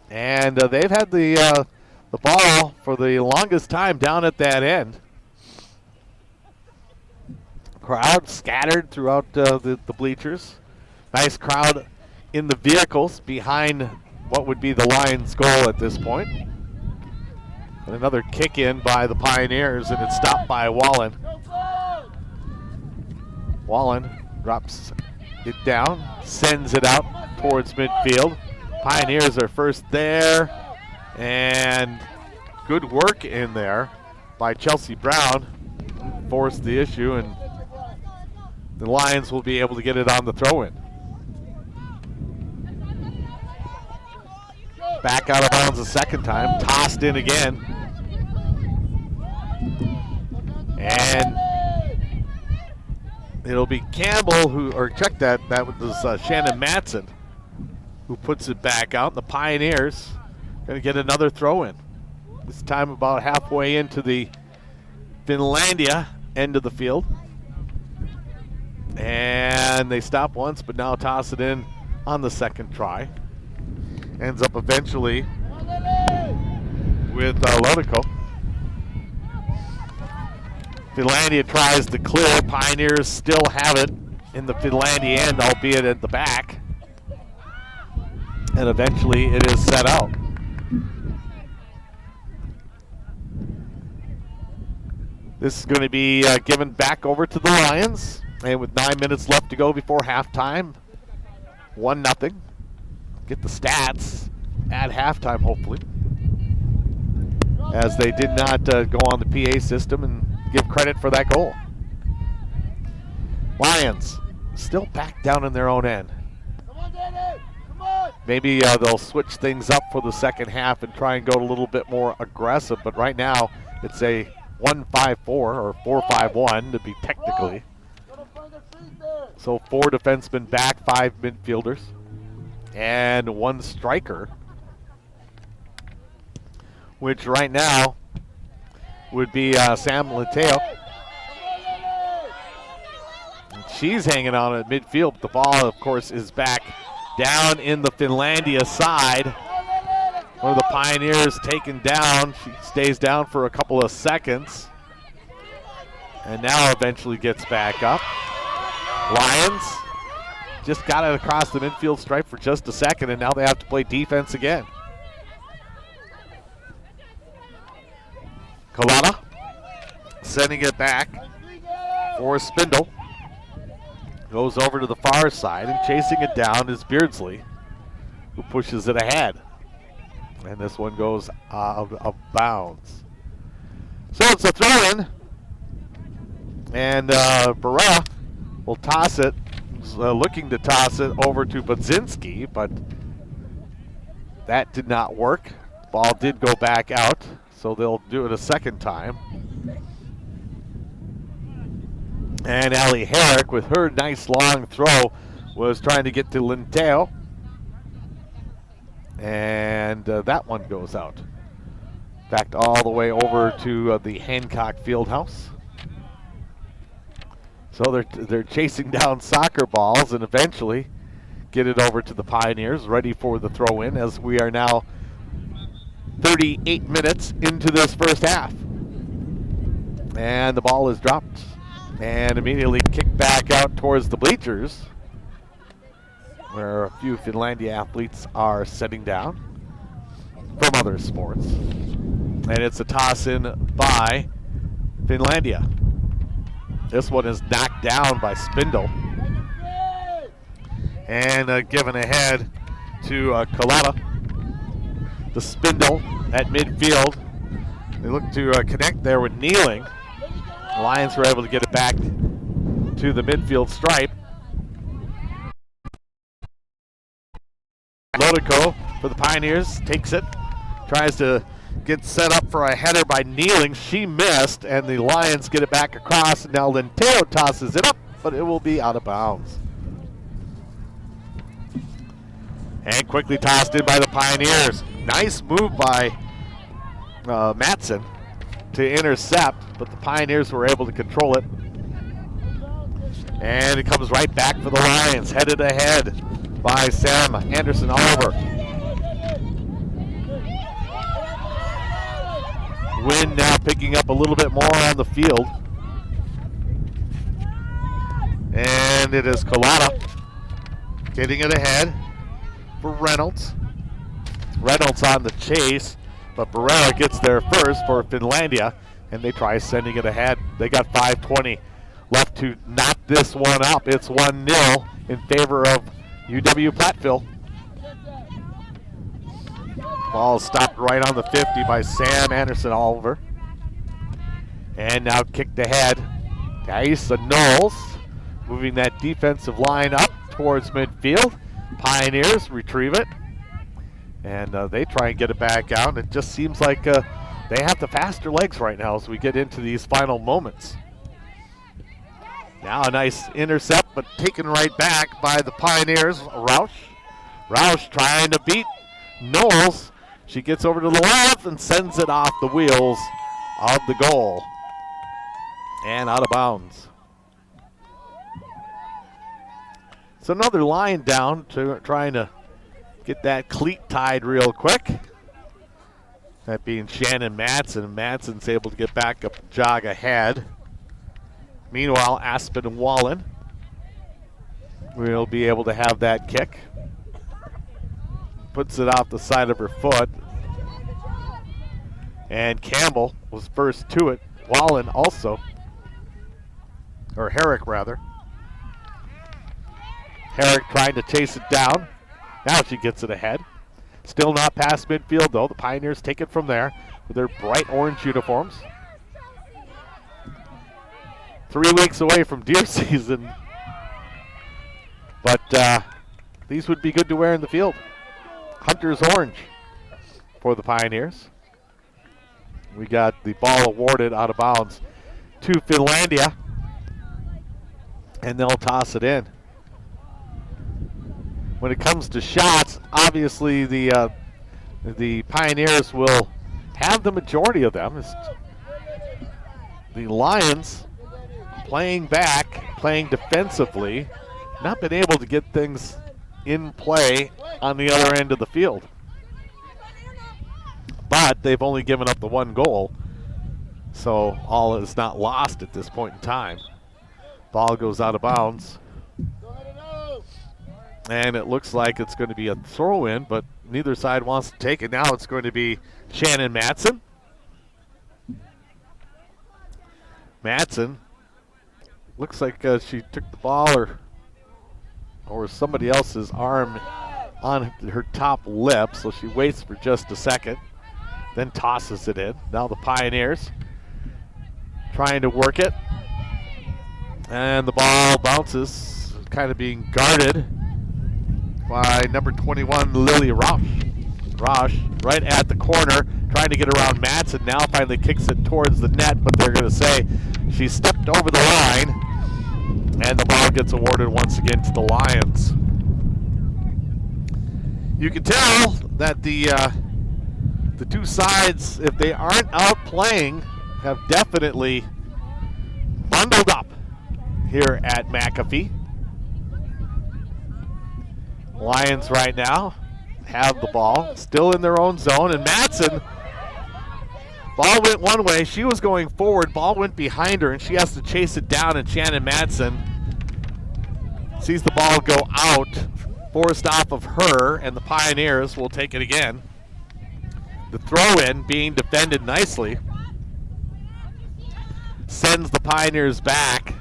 And they've had the ball for the longest time down at that end. Crowd scattered throughout the bleachers. Nice crowd in the vehicles behind what would be the Lions' goal at this point. And another kick in by the Pioneers, and it's stopped by Wallen. Wallen drops it down, sends it out towards midfield. Pioneers are first there, and good work in there by Chelsea Brown. Forced the issue, and the Lions will be able to get it on the throw-in. Back out of bounds a second time, tossed in again. And it'll be Campbell that was Shannon Matson who puts it back out. The Pioneers going to get another throw-in. This time about halfway into the Finlandia end of the field. And they stop once, but now toss it in on the second try. Ends up eventually with Lodico. Finlandia tries to clear. Pioneers still have it in the Finlandia end, albeit at the back. And eventually it is set out. This is going to be given back over to the Lions. And with 9 minutes left to go before halftime, 1-0. Get the stats at halftime, hopefully, as they did not go on the PA system and give credit for that goal. Lions still back down in their own end. Maybe they'll switch things up for the second half and try and go a little bit more aggressive, but right now it's a 1-5-4 or 4-5-1 to be technically. So 4 defensemen back, 5 midfielders, and 1 striker, which right now would be Sam Lateo. She's hanging on at midfield, but the ball, of course, is back down in the Finlandia side. One of the Pioneers taken down. She stays down for a couple of seconds, and now eventually gets back up. Lions just got it across the midfield stripe for just a second, and now they have to play defense again. Colada sending it back for Spindle. Goes over to the far side, and chasing it down is Beardsley, who pushes it ahead. And this one goes out of bounds. So it's a throw-in, and Barra will toss it, looking to toss it over to Budzinski, but that did not work. Ball did go back out, so they'll do it a second time. And Allie Herrick, with her nice long throw, was trying to get to Linteo. And that one goes out. Back all the way over to the Hancock Fieldhouse. So they're chasing down soccer balls and eventually get it over to the Pioneers, ready for the throw-in, as we are now 38 minutes into this first half. And the ball is dropped and immediately kicked back out towards the bleachers, where a few Finlandia athletes are sitting down from other sports. And it's a toss-in by Finlandia. This one is knocked down by Spindle and given ahead to Coletta. The spindle at midfield. They look to connect there with Kneeling. The Lions were able to get it back to the midfield stripe. Lodico for the Pioneers takes it, tries to get set up for a header by Kneeling. She missed, and the Lions get it back across. And now Lenteo tosses it up, but it will be out of bounds. And quickly tossed in by the Pioneers. Nice move by Matson to intercept, but the Pioneers were able to control it. And it comes right back for the Lions, headed ahead by Sam Anderson Oliver. Wind now picking up a little bit more on the field. And it is Colada getting it ahead for Reynolds. Reynolds on the chase, but Barrera gets there first for Finlandia, and they try sending it ahead. They got 5:20 left to knock this one up. It's 1-0 in favor of UW-Platteville. Ball stopped right on the 50 by Sam Anderson Oliver. And now kicked ahead to Issa Knowles, moving that defensive line up towards midfield. Pioneers retrieve it, and they try and get it back out. And it just seems like they have the faster legs right now as we get into these final moments. Now a nice intercept, but taken right back by the Pioneers. Roush. Roush trying to beat Knowles. She gets over to the left and sends it off the wheels of the goal. And out of bounds. So another line down, trying to get that cleat tied real quick. That being Shannon Matson. Matson's able to get back up, jog ahead. Meanwhile, Aspen Wallen will be able to have that kick. Puts it off the side of her foot. And Campbell was first to it. Wallen also. Or Herrick, rather. Herrick trying to chase it down. Now she gets it ahead. Still not past midfield, though. The Pioneers take it from there with their bright orange uniforms. 3 weeks away from deer season. But these would be good to wear in the field. Hunter's orange for the Pioneers. We got the ball awarded out of bounds to Finlandia. And they'll toss it in. When it comes to shots, obviously the Pioneers will have the majority of them. The Lions playing back, playing defensively, not been able to get things in play on the other end of the field. But they've only given up the one goal, so all is not lost at this point in time. Ball goes out of bounds. And it looks like it's going to be a throw-in, but neither side wants to take it. Now it's going to be Shannon Matson. Matson looks like she took the ball or somebody else's arm on her top lip, so she waits for just a second, then tosses it in. Now the Pioneers trying to work it. And the ball bounces, kind of being guarded by number 21, Lily Roush. Roush right at the corner, trying to get around Matson. Now finally kicks it towards the net, but they're going to say she stepped over the line, and the ball gets awarded once again to the Lions. You can tell that the two sides, if they aren't out playing, have definitely bundled up here at McAfee. Lions right now have the ball, still in their own zone, and Matson, ball went one way, she was going forward, ball went behind her, and she has to chase it down, and Shannon Matson sees the ball go out, forced off of her, and the Pioneers will take it again. The throw-in being defended nicely sends the Pioneers back.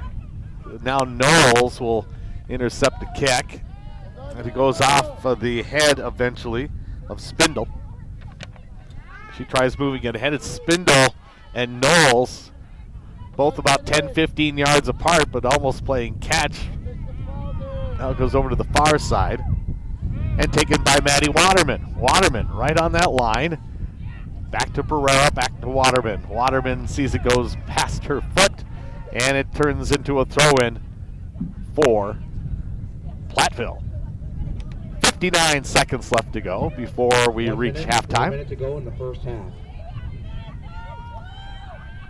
Now Knowles will intercept the kick. And it goes off of the head eventually of Spindle. She tries moving it ahead. It's Spindle and Knowles, both about 10, 15 yards apart, but almost playing catch. Now it goes over to the far side and taken by Maddie Waterman. Waterman right on that line. Back to Barrera, back to Waterman. Waterman sees it goes past her foot, and it turns into a throw-in for Platteville. 59 seconds left to go before we reach halftime. 1 minute to go in the first half.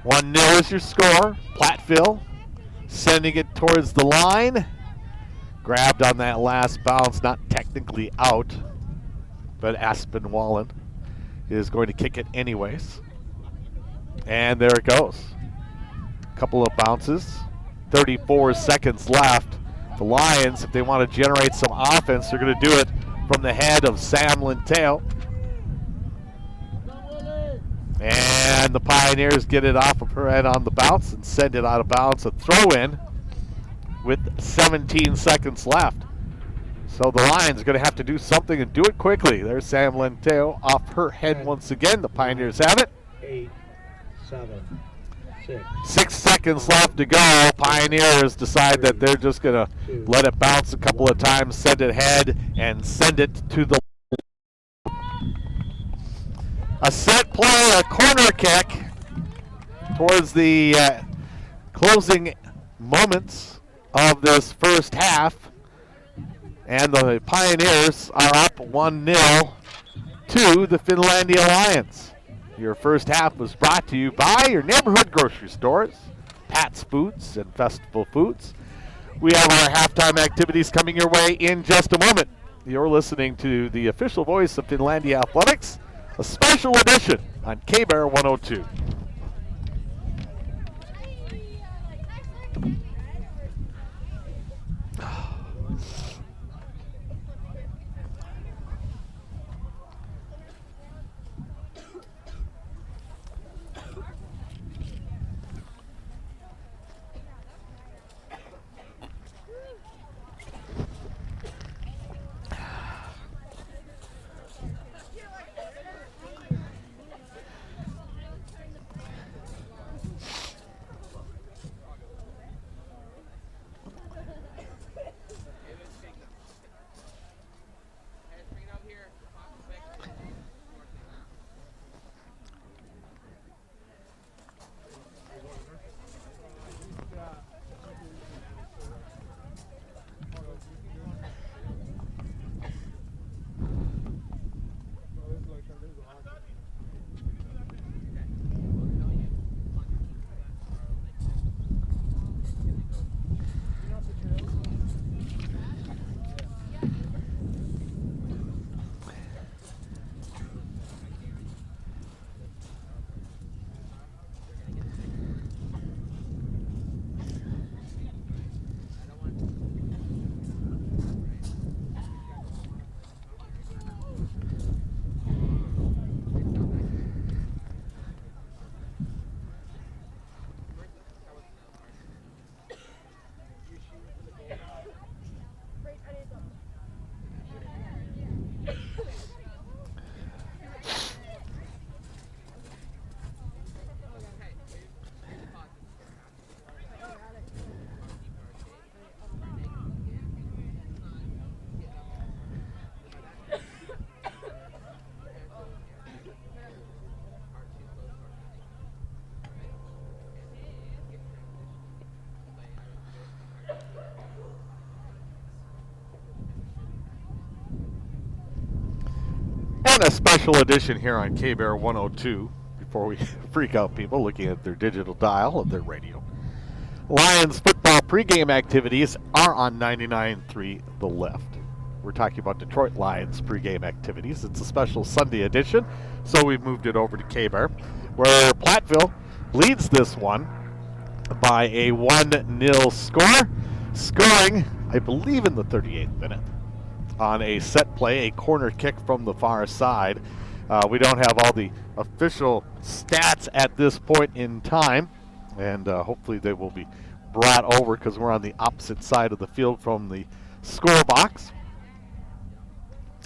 1-0 is your score. Platteville sending it towards the line. Grabbed on that last bounce, not technically out, but Aspen Wallen is going to kick it anyways. And there it goes. Couple of bounces. 34 seconds left. The Lions, if they want to generate some offense, they're going to do it from the head of Sam Linteo. And the Pioneers get it off of her head on the bounce and send it out of bounds. A throw-in with 17 seconds left. So the Lions are going to have to do something and do it quickly. There's Sam Linteo off her head once again. The Pioneers have it. 8, 7, 6. 6 seconds left to go. Pioneers decide that they're just going to let it bounce a couple of times, send it head, and send it to the... A set play, a corner kick towards the closing moments of this first half. And the Pioneers are up 1-0 to the Finlandia Lions. Your first half was brought to you by your neighborhood grocery stores, Pat's Foods and Festival Foods. We have our halftime activities coming your way in just a moment. You're listening to the official voice of Finlandia Athletics, a special edition on K-Bear 102. And a special edition here on K-Bear 102 before we freak out people looking at their digital dial of their radio. Lions football pregame activities are on 99.3 The Lift. We're talking about Detroit Lions pregame activities. It's a special Sunday edition, so we've moved it over to K-Bear, where Platteville leads this one by a 1-0 score, scoring, I believe, in the 38th minute on a set play, a corner kick from the far side. We don't have all the official stats at this point in time, and hopefully they will be brought over because we're on the opposite side of the field from the score box.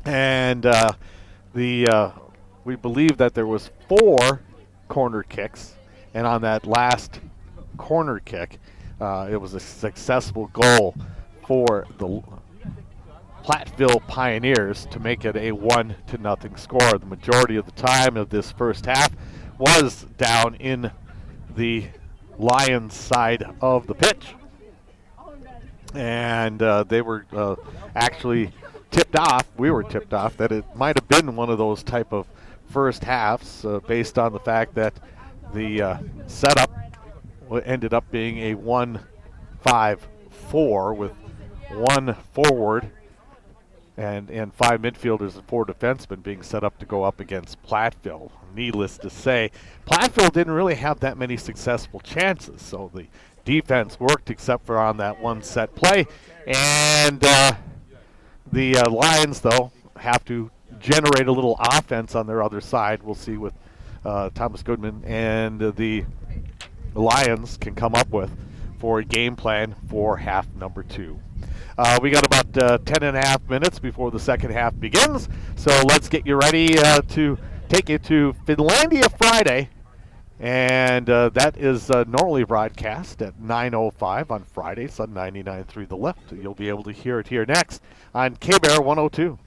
And we believe that there was 4 corner kicks, and on that last corner kick, it was a successful goal for the Platteville Pioneers to make it a 1-0 score. The majority of the time of this first half was down in the Lions side of the pitch, and they were actually tipped off. We were tipped off that it might have been one of those type of first halves, based on the fact that the setup ended up being a 1-5-4 with 1 forward and 5 midfielders and 4 defensemen being set up to go up against Platteville. Needless to say, Platteville didn't really have that many successful chances, so the defense worked except for on that one set play. And the Lions, though, have to generate a little offense on their other side. We'll see with Thomas Goodman and the Lions can come up with for a game plan for half number 2. We got about 10 and a half minutes before the second half begins, so let's get you ready to take you to Finlandia Friday, and that is normally broadcast at 9:05 on Fridays on 99.3 The Lift. You'll be able to hear it here next on K-Bear 102.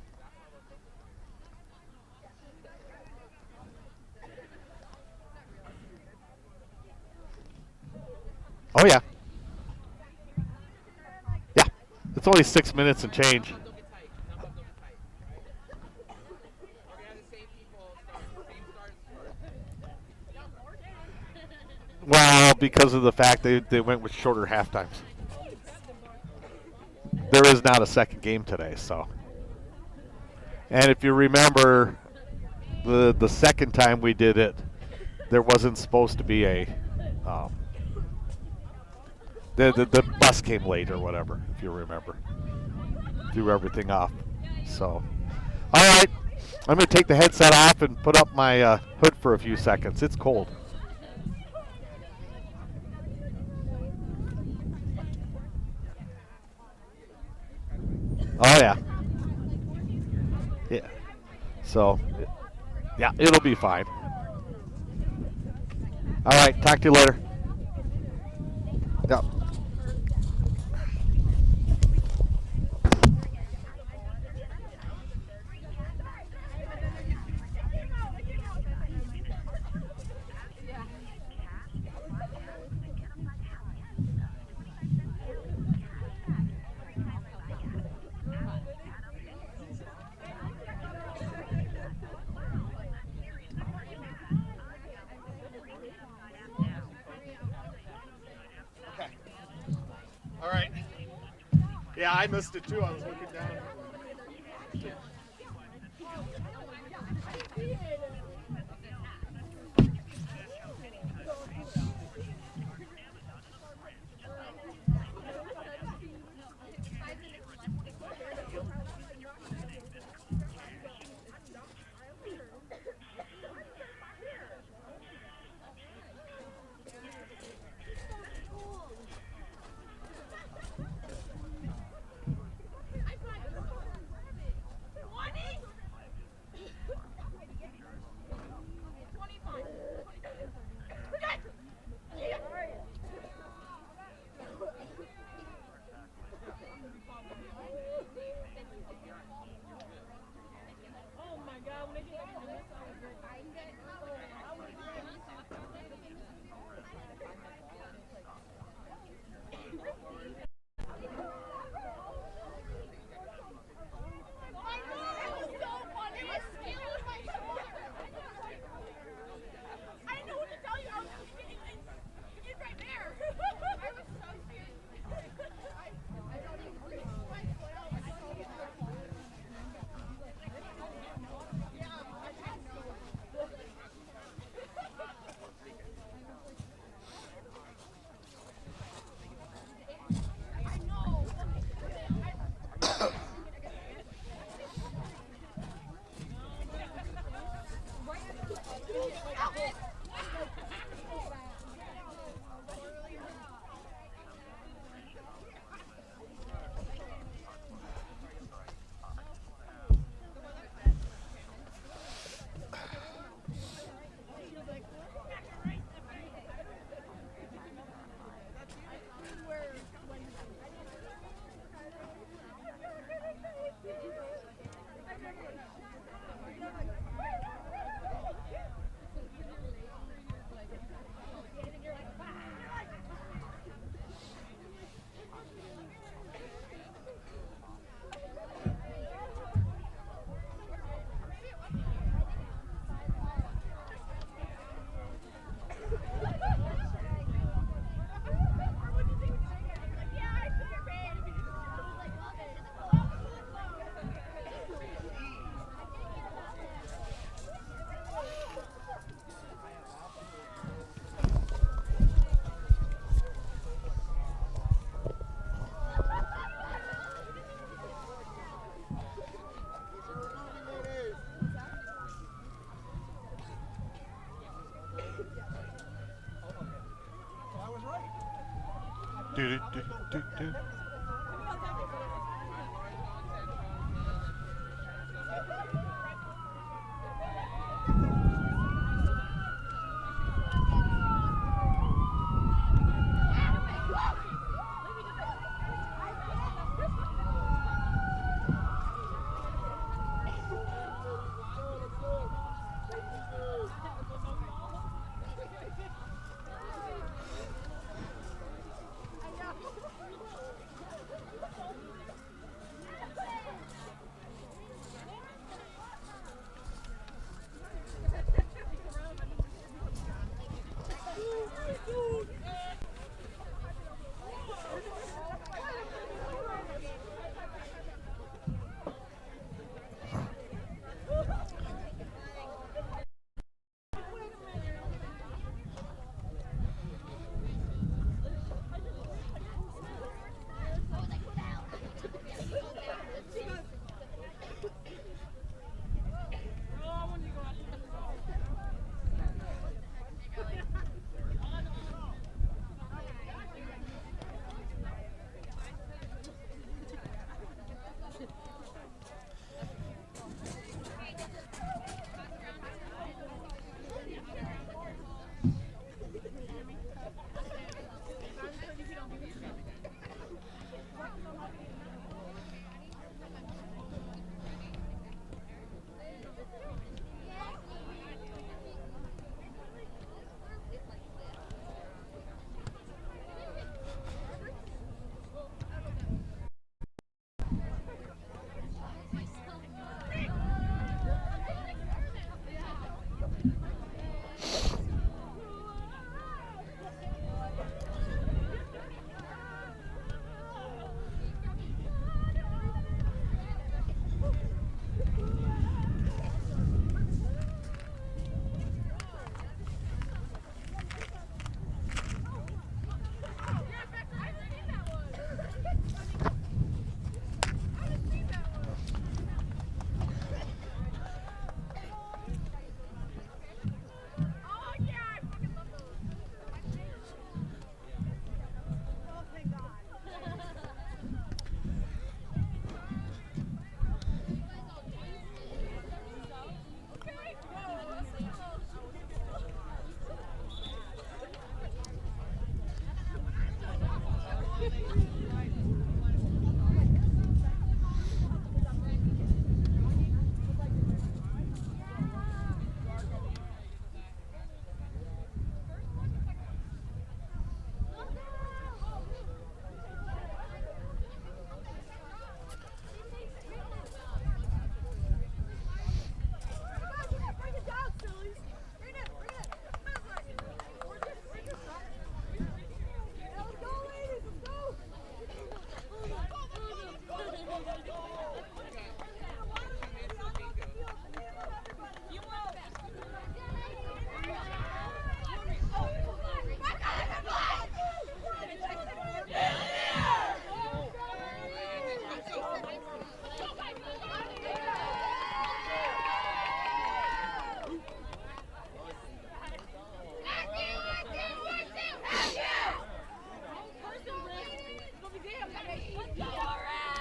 Oh, yeah. Yeah. It's only 6 minutes and change. Well, because of the fact they went with shorter half times. There is not a second game today, so. And if you remember, the second time we did it, there wasn't supposed to be a the bus came late or whatever, if you remember. Threw everything off. So, all right, I'm going to take the headset off and put up my hood for a few seconds. It's cold. Oh, yeah. Yeah. So, yeah, it'll be fine. All right, talk to you later. Yep. All right. Yeah, I missed it too. I was looking down. do, do, do, do.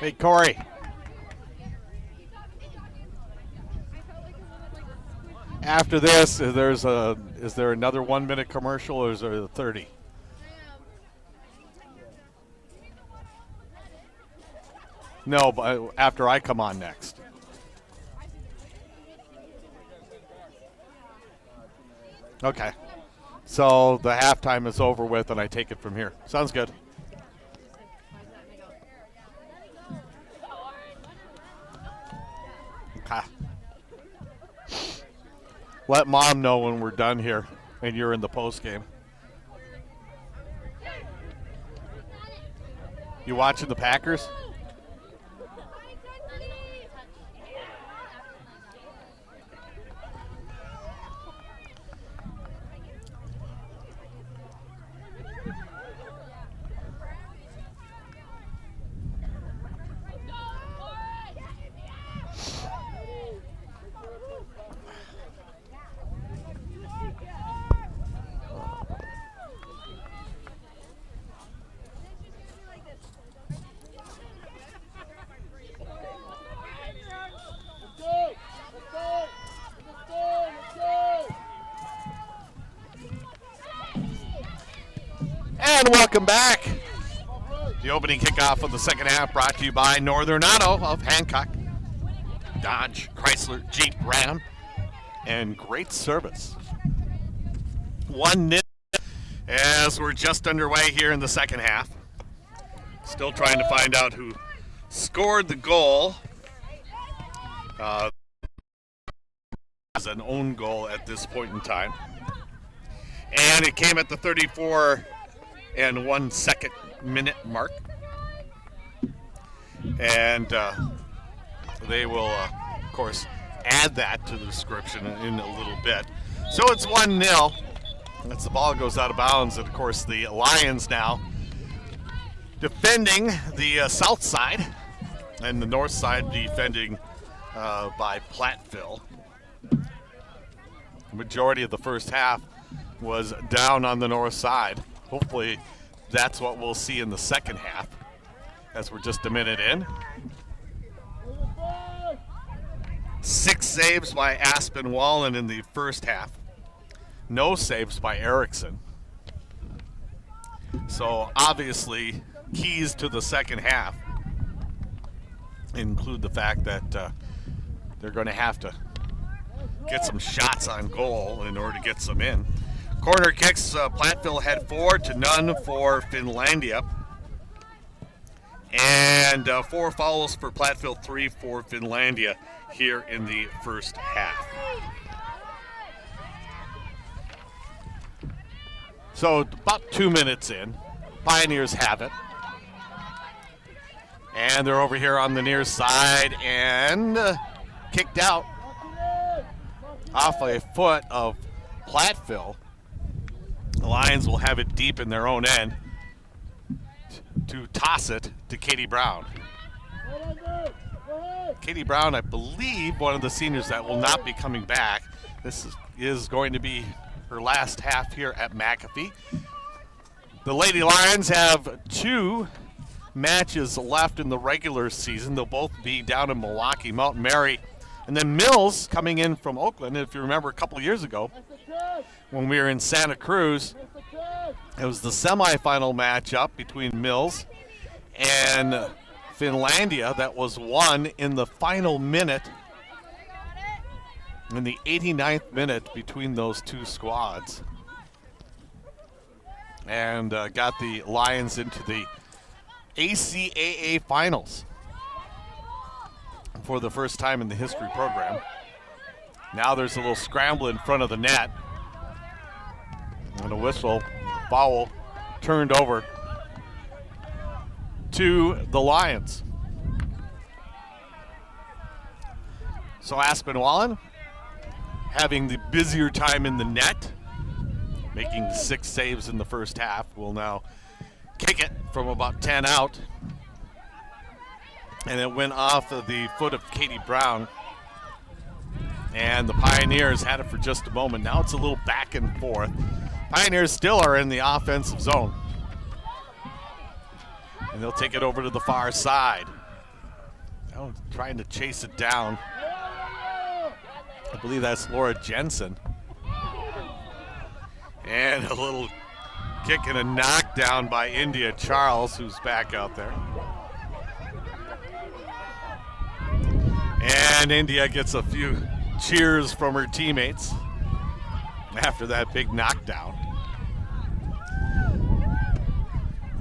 Hey, Corey. After this, is there another 1 minute commercial or is there a 30? No, but after I come on next. Okay. So the halftime is over with and I take it from here. Sounds good. Okay. Let Mom know when we're done here and you're in the post game. You watching the Packers? welcome back. The opening kickoff of the second half brought to you by Northern Auto of Hancock, Dodge, Chrysler, Jeep, Ram, and great service. 1-0 as we're just underway here in the second half. Still trying to find out who scored the goal. As an own goal at this point in time. And it came at the 34 and 1 second minute mark. And they will, of course, add that to the description in a little bit. So it's 1-0. As the ball goes out of bounds, and of course the Lions now defending the south side, and the north side defending by Platteville. The majority of the first half was down on the north side. Hopefully that's what we'll see in the second half, as we're just a minute in. 6 saves by Aspen Wallen in the first half. No saves by Erickson. So obviously keys to the second half include the fact that they're going to have to get some shots on goal in order to get some in. Corner kicks, Platteville had 4-0 for Finlandia. And 4 fouls for Platteville, 3 for Finlandia here in the first half. So about 2 minutes in, Pioneers have it. And they're over here on the near side and kicked out off a foot of Platteville. The Lions will have it deep in their own end to toss it to Katie Brown. Katie Brown, I believe, one of the seniors that will not be coming back. This is going to be her last half here at McAfee. The Lady Lions have 2 matches left in the regular season. They'll both be down in Milwaukee, Mount Mary. And then Mills coming in from Oakland. If you remember a couple years ago when we were in Santa Cruz, it was the semifinal matchup between Mills and Finlandia that was won in the final minute, in the 89th minute between those 2 squads. And got the Lions into the ACAA finals for the first time in the history program. Now there's a little scramble in front of the net. And a whistle, foul, turned over to the Lions. So Aspen Wallen having the busier time in the net, making 6 saves in the first half, will now kick it from about 10 out. And it went off of the foot of Katie Brown. And the Pioneers had it for just a moment. Now it's a little back and forth. Pioneers still are in the offensive zone. And they'll take it over to the far side. Now trying to chase it down. I believe that's Laura Jensen. And a little kick and a knockdown by India Charles, who's back out there. And India gets a few cheers from her teammates after that big knockdown.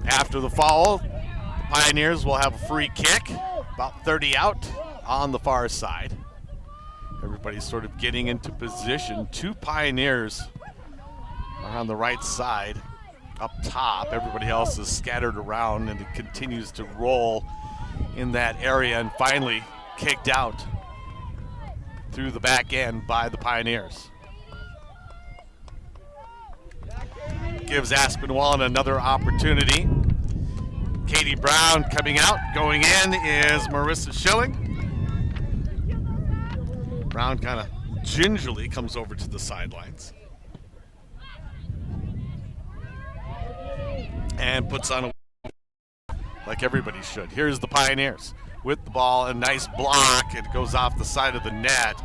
After the foul, the Pioneers will have a free kick, about 30 out on the far side. Everybody's sort of getting into position. 2 Pioneers are on the right side up top. Everybody else is scattered around, and it continues to roll in that area, and finally kicked out through the back end by the Pioneers. Gives Aspen Wallen another opportunity. Katie Brown coming out. Going in is Marissa Schilling. Brown kind of gingerly comes over to the sidelines and puts on a like everybody should. Here's the Pioneers with the ball, a nice block. It goes off the side of the net,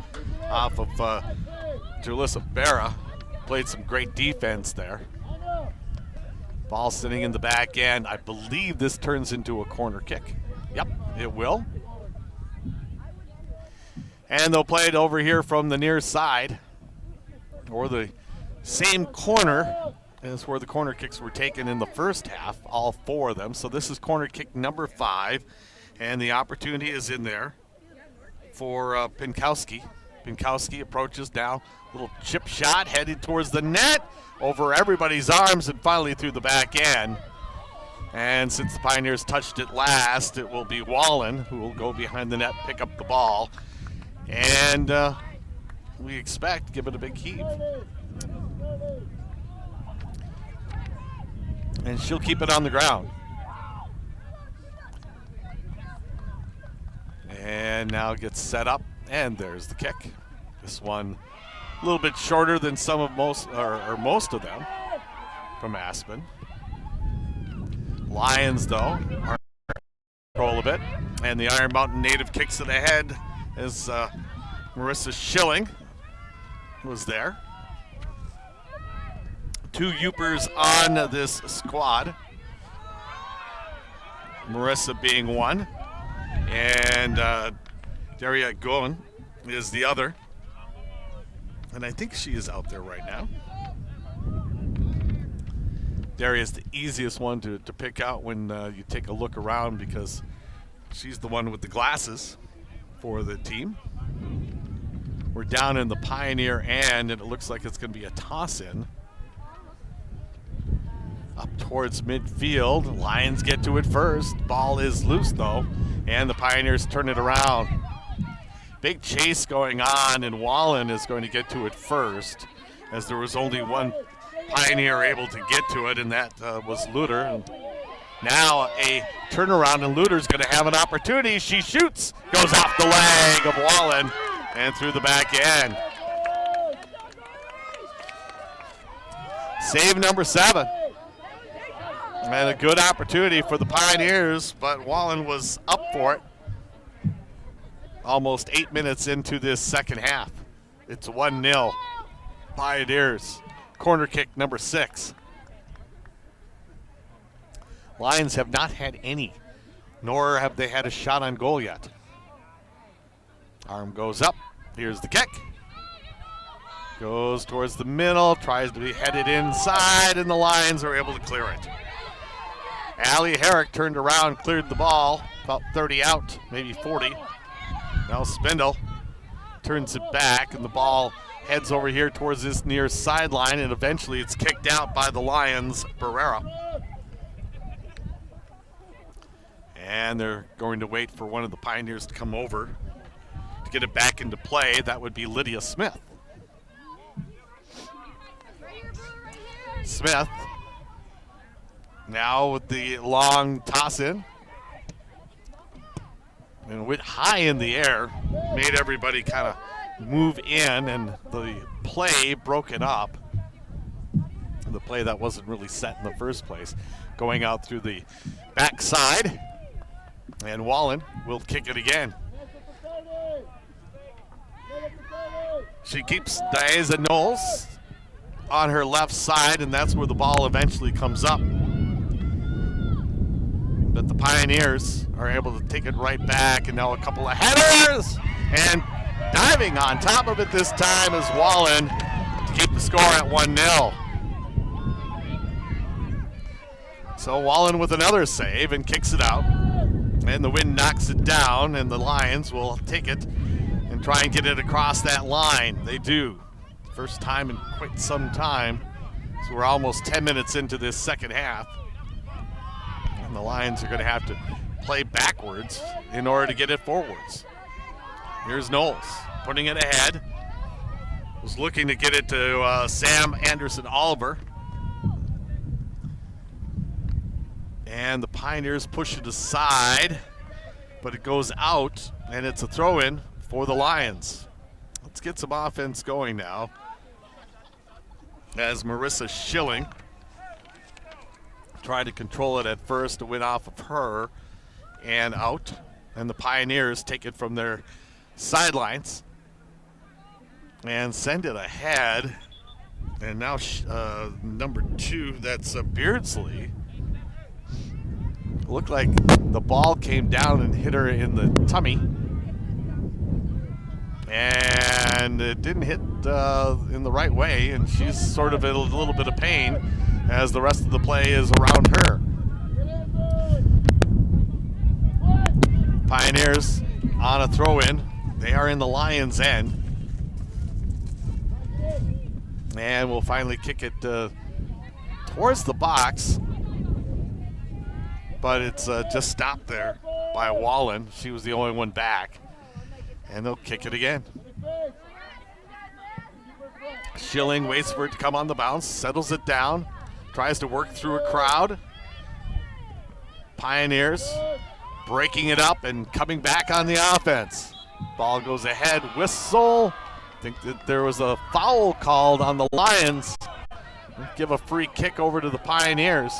off of Julissa Berra. Played some great defense there. Ball sitting in the back end. I believe this turns into a corner kick. Yep, it will. And they'll play it over here from the near side, or the same corner as where the corner kicks were taken in the first half, all 4 of them. So this is corner kick number 5, and the opportunity is in there for Pinkowski. Pinkowski approaches now, little chip shot headed towards the net, over everybody's arms and finally through the back end. And since the Pioneers touched it last, it will be Wallen who will go behind the net, pick up the ball, and we expect give it a big heave. And she'll keep it on the ground. And now gets set up, and there's the kick. This one a little bit shorter than most of them from Aspen. Lions, though, are in control of it. And the Iron Mountain native kicks it ahead as Marissa Schilling was there. 2 Yoopers on this squad. Marissa being one, and Daria Goen is the other. And I think she is out there right now. Daria is the easiest one to pick out when you take a look around, because she's the one with the glasses for the team. We're down in the Pioneer end, and it looks like it's going to be a toss-in. Up towards midfield. Lions get to it first. Ball is loose, though, and the Pioneers turn it around. Big chase going on, and Wallen is going to get to it first, as there was only one Pioneer able to get to it, and that was Luter. And now a turnaround, and Luter's going to have an opportunity. She shoots, goes off the leg of Wallen, and through the back end. Save number 7. And a good opportunity for the Pioneers, but Wallen was up for it. Almost 8 minutes into this second half. It's 1-0. Pioneers. Corner kick number 6. Lions have not had any, nor have they had a shot on goal yet. Arm goes up. Here's the kick. Goes towards the middle, tries to be headed inside, and the Lions are able to clear it. Allie Herrick turned around, cleared the ball, about 30 out, maybe 40. Now Spindle turns it back, and the ball heads over here towards this near sideline, and eventually it's kicked out by the Lions, Barrera. And they're going to wait for one of the Pioneers to come over to get it back into play. That would be Lydia Smith. Smith now with the long toss in. And went high in the air, made everybody kind of move in, and the play broke it up. The play that wasn't really set in the first place. Going out through the backside, and Wallen will kick it again. She keeps Diaza Knowles on her left side, and that's where the ball eventually comes up. But the Pioneers are able to take it right back, and now a couple of headers, and diving on top of it this time is Wallen to keep the score at 1-0. So Wallen with another save and kicks it out, and the wind knocks it down, and the Lions will take it and try and get it across that line. They do. First time in quite some time, so we're almost 10 minutes into this second half. And the Lions are going to have to play backwards in order to get it forwards. Here's Knowles putting it ahead. Was looking to get it to Sam Anderson Oliver. And the Pioneers push it aside, but it goes out, and it's a throw-in for the Lions. Let's get some offense going now, as Marissa Schilling tried to control it at first. It went off of her and out, and the Pioneers take it from their sidelines and send it ahead And now number 2, that's Beardsley. Looked like the ball came down and hit her in the tummy. And it didn't hit in the right way, and she's sort of in a little bit of pain as the rest of the play is around her. Pioneers on a throw-in. They are in the Lions' end. And we'll finally kick it towards the box. But it's just stopped there by Wallen. She was the only one back. And they'll kick it again. Schilling waits for it to come on the bounce, settles it down, tries to work through a crowd. Pioneers breaking it up and coming back on the offense. Ball goes ahead, whistle. I think that there was a foul called on the Lions. Give a free kick over to the Pioneers.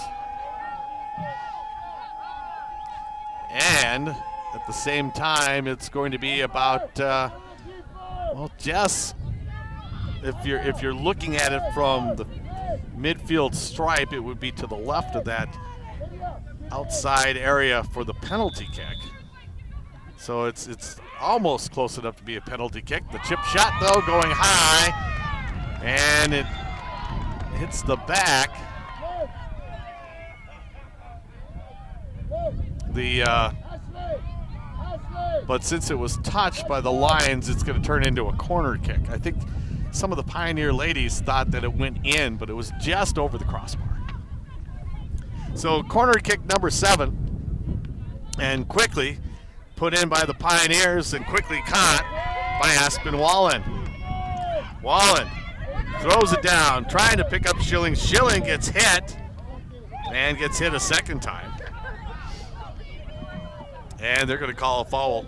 And at the same time, it's going to be about, Jess, if you're looking at it from the midfield stripe, it would be to the left of that outside area for the penalty kick. So it's almost close enough to be a penalty kick. The chip shot, though, going high, and it hits the back. But since it was touched by the Lions, it's going to turn into a corner kick. I think some of the Pioneer ladies thought that it went in, but it was just over the crossbar. So corner kick number 7, and quickly put in by the Pioneers and quickly caught by Aspen Wallen. Wallen throws it down, trying to pick up Schilling. Schilling gets hit and gets hit a second time. And they're going to call a foul,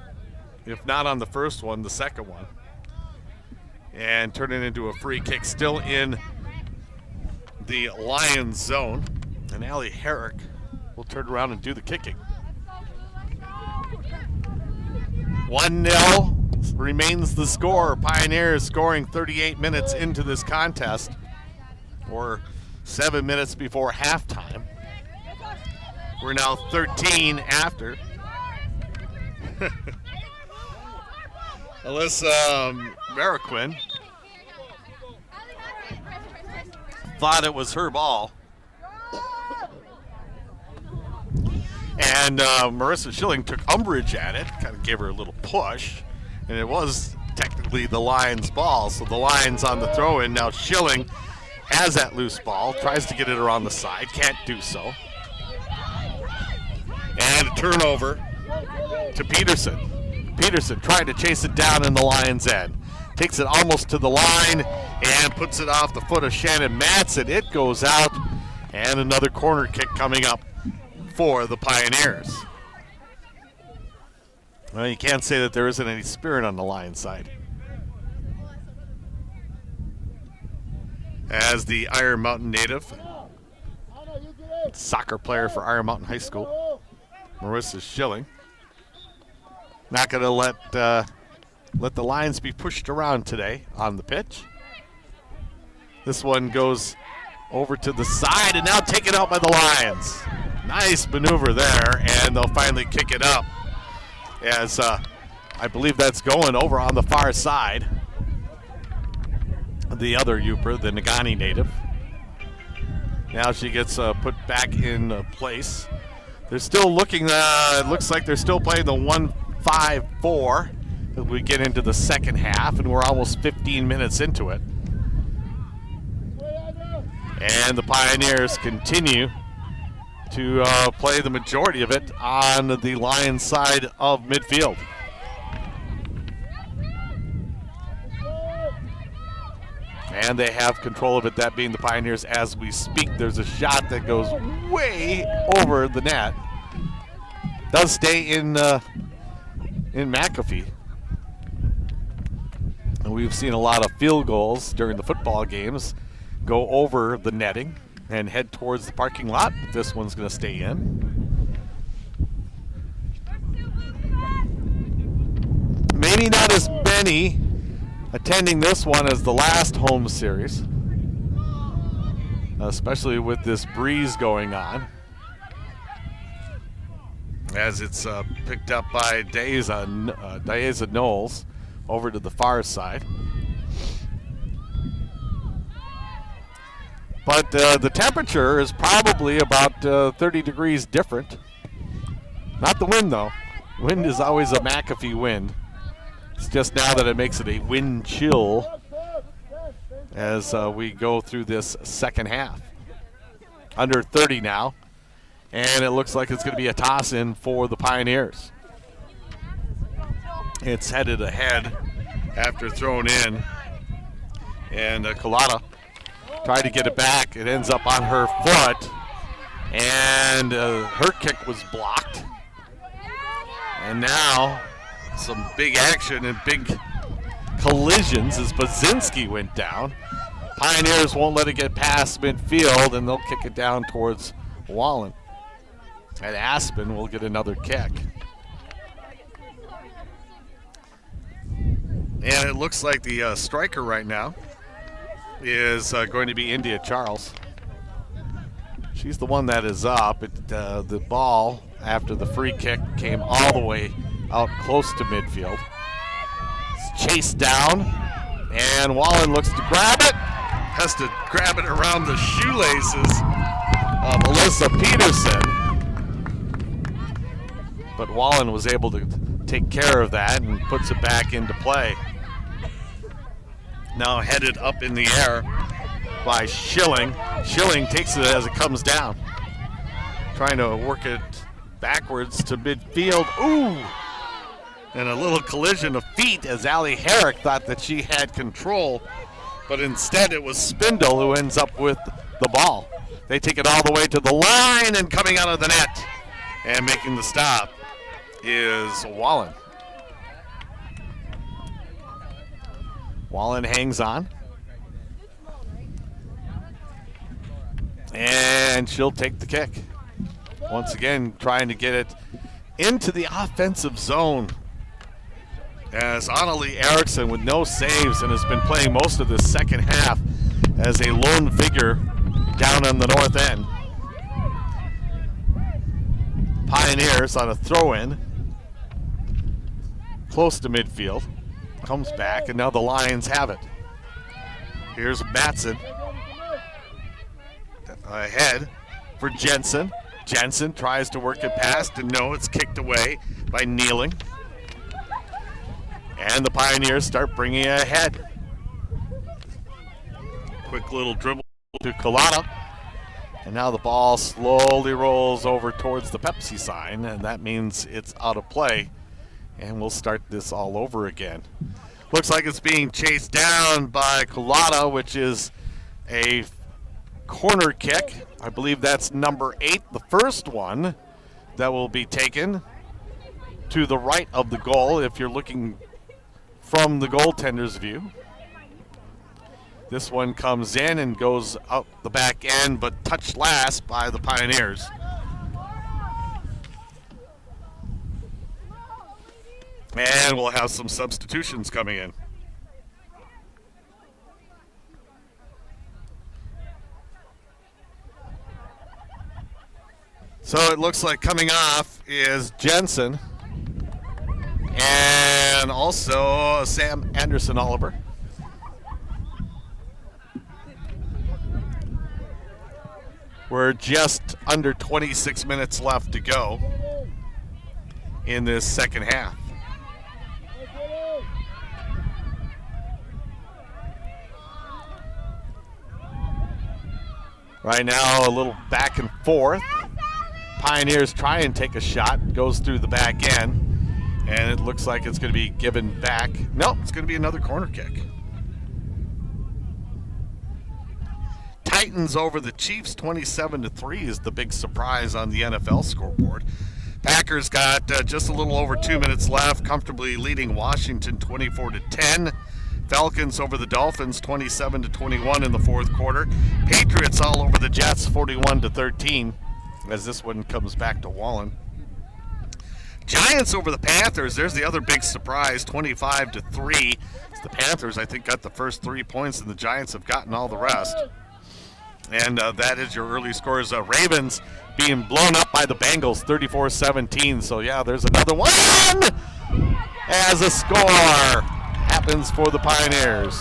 if not on the first one, the second one. And turn it into a free kick, still in the Lions zone. And Allie Herrick will turn around and do the kicking. 1-0 remains the score. Pioneers scoring 38 minutes into this contest, or 7 minutes before halftime. We're now 13 after. Alyssa Mariquin thought it was her ball. And Marissa Schilling took umbrage at it, kind of gave her a little push, and it was technically the Lions' ball. So the Lions on the throw-in. Now Schilling has that loose ball, tries to get it around the side, can't do so. And a turnover to Peterson. Peterson trying to chase it down in the Lions' end. Takes it almost to the line and puts it off the foot of Shannon Matson. It goes out, and another corner kick coming up for the Pioneers. Well, you can't say that there isn't any spirit on the Lions side. As the Iron Mountain native, soccer player for Iron Mountain High School, Marissa Schilling, not going to let the Lions be pushed around today on the pitch. This one goes over to the side and now taken out by the Lions. Nice maneuver there, and they'll finally kick it up as I believe that's going over on the far side. The other Yooper, the Nagani native. Now she gets put back in place. They're still looking, it looks like they're still playing the 1-5-4 as we get into the second half, and we're almost 15 minutes into it. And the Pioneers continue to play the majority of it on the Lions side of midfield. And they have control of it, that being the Pioneers as we speak. There's a shot that goes way over the net. Does stay in McAfee. And we've seen a lot of field goals during the football games go over the netting and head towards the parking lot. This one's going to stay in. Maybe not as many attending this one as the last home series. especially with this breeze going on. As it's picked up by Daeza Knowles over to the far side. But the temperature is probably about 30 degrees different. Not the wind, though. Wind is always a McAfee wind. It's just now that it makes it a wind chill as we go through this second half. Under 30 now. And it looks like it's going to be a toss-in for the Pioneers. It's headed ahead after thrown in. And Colada tried to get it back. It ends up on her foot. And her kick was blocked. And now some big action and big collisions as Baczynski went down. Pioneers won't let it get past midfield, and they'll kick it down towards Wallen. And Aspen will get another kick. And it looks like the striker right now is going to be India Charles. She's the one that is up. The ball, after the free kick, came all the way out close to midfield. It's chased down, and Wallen looks to grab it. Has to grab it around the shoelaces of Alyssa Peterson. But Wallen was able to take care of that and puts it back into play. Now headed up in the air by Schilling. Schilling takes it as it comes down. Trying to work it backwards to midfield. Ooh! And a little collision of feet as Allie Herrick thought that she had control. But instead it was Spindle who ends up with the ball. They take it all the way to the line, and coming out of the net and making the stop is Wallen. Wallen hangs on. And she'll take the kick. Once again, trying to get it into the offensive zone. As Annalie Erickson with no saves and has been playing most of the second half as a lone figure down on the north end. Pioneers on a throw-in. Close to midfield. Comes back, and now the Lions have it. Here's Matson. Ahead for Jensen. Jensen tries to work it past, and no, it's kicked away by Kneeling. And the Pioneers start bringing it ahead. Quick little dribble to Colada. And now the ball slowly rolls over towards the Pepsi sign, and that means it's out of play. And we'll start this all over again. Looks like it's being chased down by Colada, which is a corner kick. I believe that's number 8, the first one that will be taken to the right of the goal if you're looking from the goaltender's view. This one comes in and goes out the back end, but touched last by the Pioneers. And we'll have some substitutions coming in. So it looks like coming off is Jensen and also Sam Anderson Oliver. We're just under 26 minutes left to go in this second half. Right now, a little back and forth. Pioneers try and take a shot, goes through the back end, and it looks like it's going to be given back. Nope, it's going to be another corner kick. Titans over the Chiefs 27-3 is the big surprise on the NFL scoreboard. Packers got just a little over 2 minutes left, comfortably leading Washington 24-10. Falcons over the Dolphins 27-21 in the fourth quarter. Patriots all over the Jets 41-13 as this one comes back to Wallen. Giants over the Panthers. There's the other big surprise, 25-3. The Panthers, I think, got the first 3 points, and the Giants have gotten all the rest. And that is your early scores. Ravens being blown up by the Bengals 34-17. So, yeah, there's another one as a score happens for the Pioneers.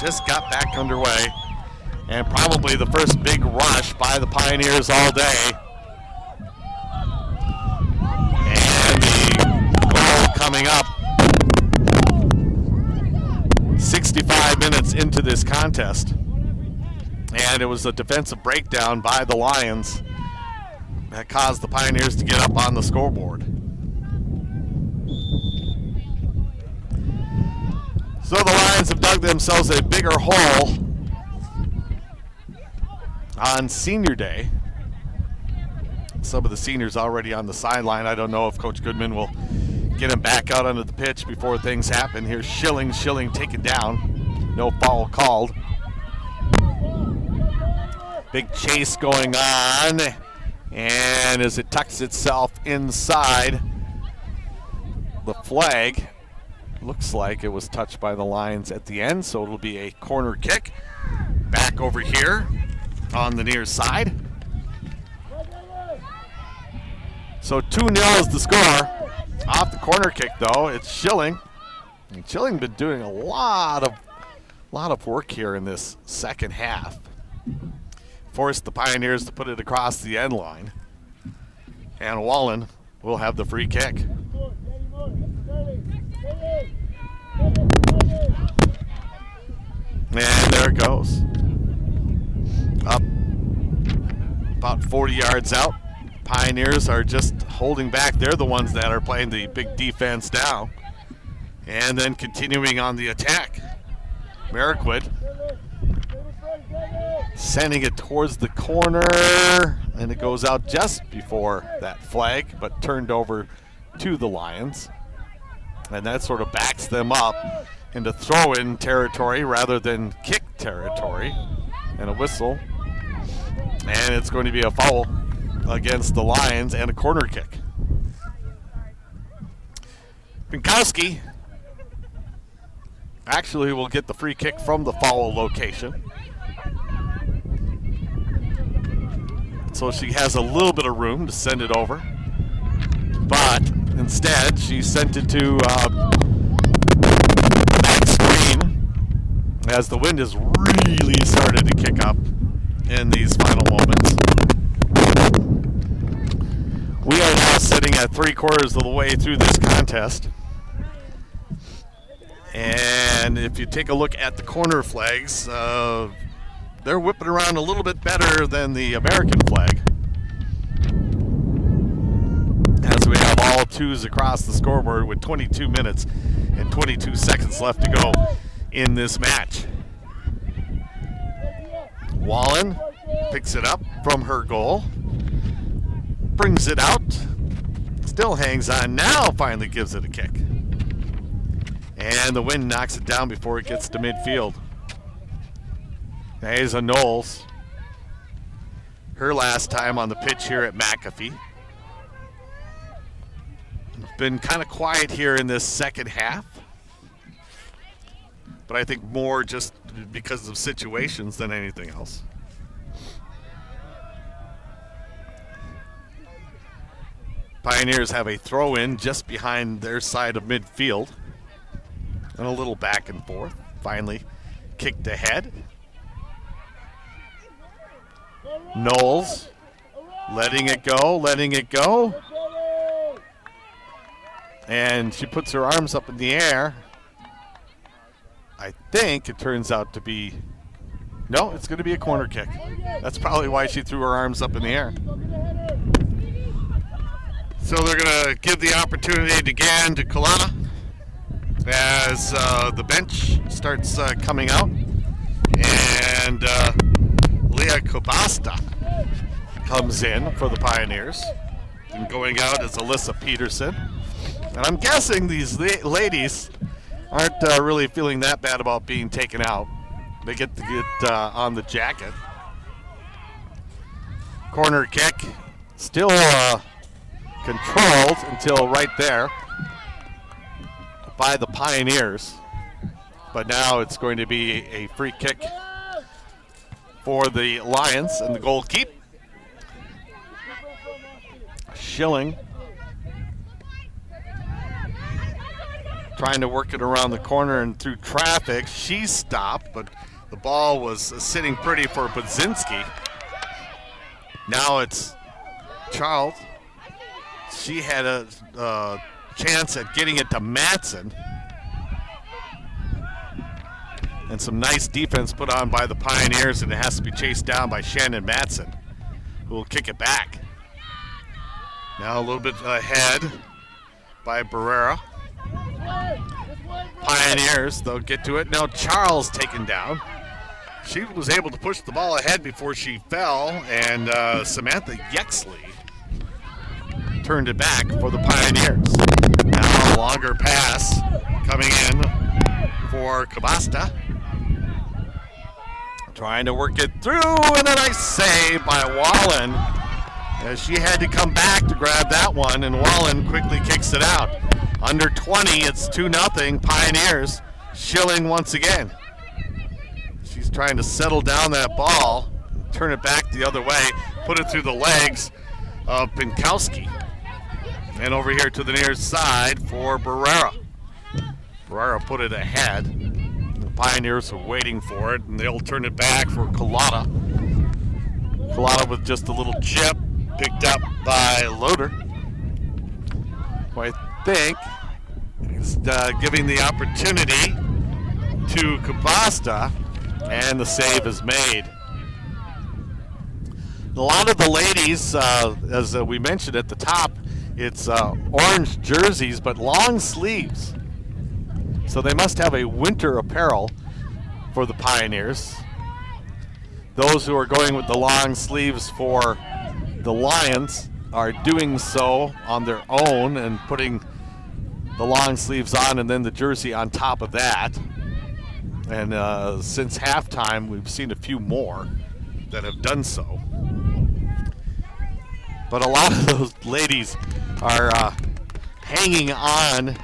Just got back underway. And probably the first big rush by the Pioneers all day. And the goal coming up 65 minutes into this contest. And it was a defensive breakdown by the Lions that caused the Pioneers to get up on the scoreboard. So the Lions have dug themselves a bigger hole on Senior Day. Some of the seniors already on the sideline. I don't know if Coach Goodman will get him back out onto the pitch before things happen. Here's Schilling taken down. No foul called. Big chase going on, and as it tucks itself inside the flag, looks like it was touched by the Lions at the end, so it'll be a corner kick back over here on the near side. So 2-0 is the score. Off the corner kick, though, it's Schilling. And Schilling been doing a lot of work here in this second half. Forced the Pioneers to put it across the end line. And Wallen will have the free kick. And there it goes. Up about 40 yards out. Pioneers are just holding back. They're the ones that are playing the big defense now. And then continuing on the attack. Merrickwood sending it towards the corner, and it goes out just before that flag, but turned over to the Lions. And that sort of backs them up into throw-in territory rather than kick territory. And a whistle. And it's going to be a foul against the Lions and a corner kick. Pinkowski actually will get the free kick from the foul location. So she has a little bit of room to send it over. But instead, she sent it to back screen as the wind has really started to kick up in these final moments. We are now sitting at 3/4 of the way through this contest. And if you take a look at the corner flags, they're whipping around a little bit better than the American flag. As we have all twos across the scoreboard with 22 minutes and 22 seconds left to go in this match. Wallen picks it up from her goal, brings it out, still hangs on, now finally gives it a kick. And the wind knocks it down before it gets to midfield. There's a Knowles. Her last time on the pitch here at McAfee. Been kind of quiet here in this second half. But I think more just because of situations than anything else. Pioneers have a throw-in just behind their side of midfield. And a little back and forth. Finally kicked ahead. Knowles letting it go. And she puts her arms up in the air. I think it turns out to be, no, it's going to be a corner kick. That's probably why she threw her arms up in the air. So they're going to give the opportunity again to Kalana as the bench starts coming out. And Leah Kobasta comes in for the Pioneers. And going out is Alyssa Peterson. And I'm guessing these ladies aren't really feeling that bad about being taken out. They get to get on the jacket. Corner kick, still controlled until right there by the Pioneers. But now it's going to be a free kick for the Lions, and the goal keep. Schilling trying to work it around the corner and through traffic. She stopped, but the ball was sitting pretty for Budzinski. Now it's Charles. She had a chance at getting it to Matson. And some nice defense put on by the Pioneers, and it has to be chased down by Shannon Matson, who will kick it back. Now a little bit ahead by Barrera. Pioneers, they'll get to it. Now Charles taken down. She was able to push the ball ahead before she fell, and Samantha Yexley turned it back for the Pioneers. Now a longer pass coming in for Kabasta. Trying to work it through, and a nice save by Wallen, as she had to come back to grab that one, and Wallen quickly kicks it out. Under 20, it's 2-0 Pioneers. Schilling once again. She's trying to settle down that ball, turn it back the other way, put it through the legs of Pinkowski. And over here to the near side for Barrera. Barrera put it ahead. The Pioneers are waiting for it, and they'll turn it back for Collada. Collada with just a little chip, picked up by Loader. Who I think is giving the opportunity to Kabasta, and the save is made. A lot of the ladies, as we mentioned at the top, it's orange jerseys but long sleeves. So they must have a winter apparel for the Pioneers. Those who are going with the long sleeves for the Lions are doing so on their own and putting the long sleeves on and then the jersey on top of that. And since halftime, we've seen a few more that have done so. But a lot of those ladies are hanging on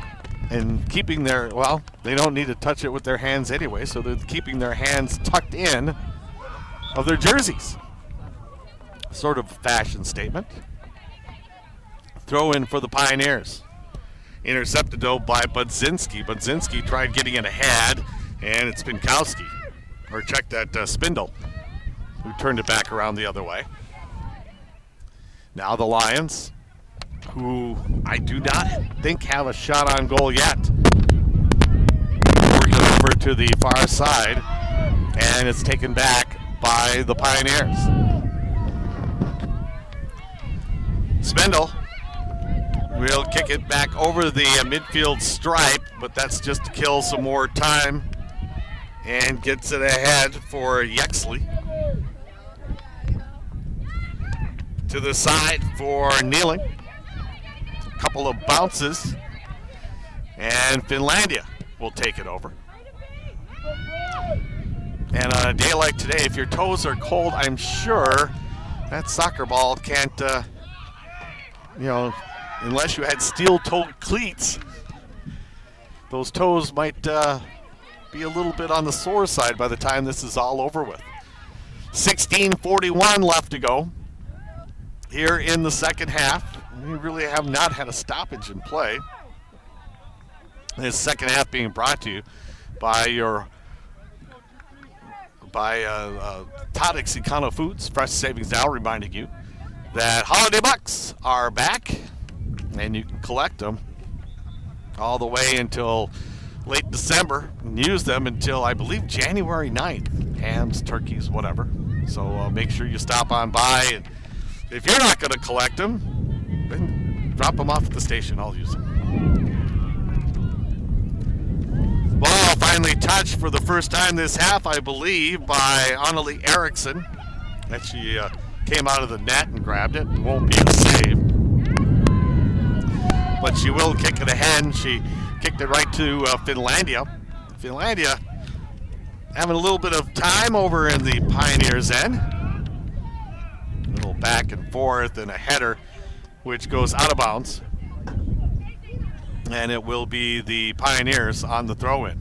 and keeping their, well, they don't need to touch it with their hands anyway, so they're keeping their hands tucked in of their jerseys. Sort of a fashion statement. Throw in for the Pioneers. Intercepted though by Budzinski. Budzinski tried getting it ahead, and it's Pinkowski, or check that Spindle, who turned it back around the other way. Now the Lions, who I do not think have a shot on goal yet. Working over to the far side, and it's taken back by the Pioneers. Spindle will kick it back over the midfield stripe, but that's just to kill some more time, and gets it ahead for Yexley. To the side for Kneeling. A couple of bounces, and Finlandia will take it over. And on a day like today, if your toes are cold, I'm sure that soccer ball can't, unless you had steel-toed cleats, those toes might be a little bit on the sore side by the time this is all over with. 16:41 left to go here in the second half. We really have not had a stoppage in play. This second half being brought to you by Tadek's Econo Foods, Fresh Savings Now, reminding you that holiday bucks are back, and you can collect them all the way until late December and use them until, I believe, January 9th. Hams, turkeys, whatever. So make sure you stop on by, and if you're not going to collect them, then drop them off at the station. I'll use them. Ball finally touched for the first time this half, I believe, by Annalie Erickson. Actually came out of the net and grabbed it. Won't be a save. But she will kick it ahead, and she kicked it right to Finlandia. Finlandia having a little bit of time over in the Pioneers' end. A little back and forth, and a header which goes out of bounds. And it will be the Pioneers on the throw-in.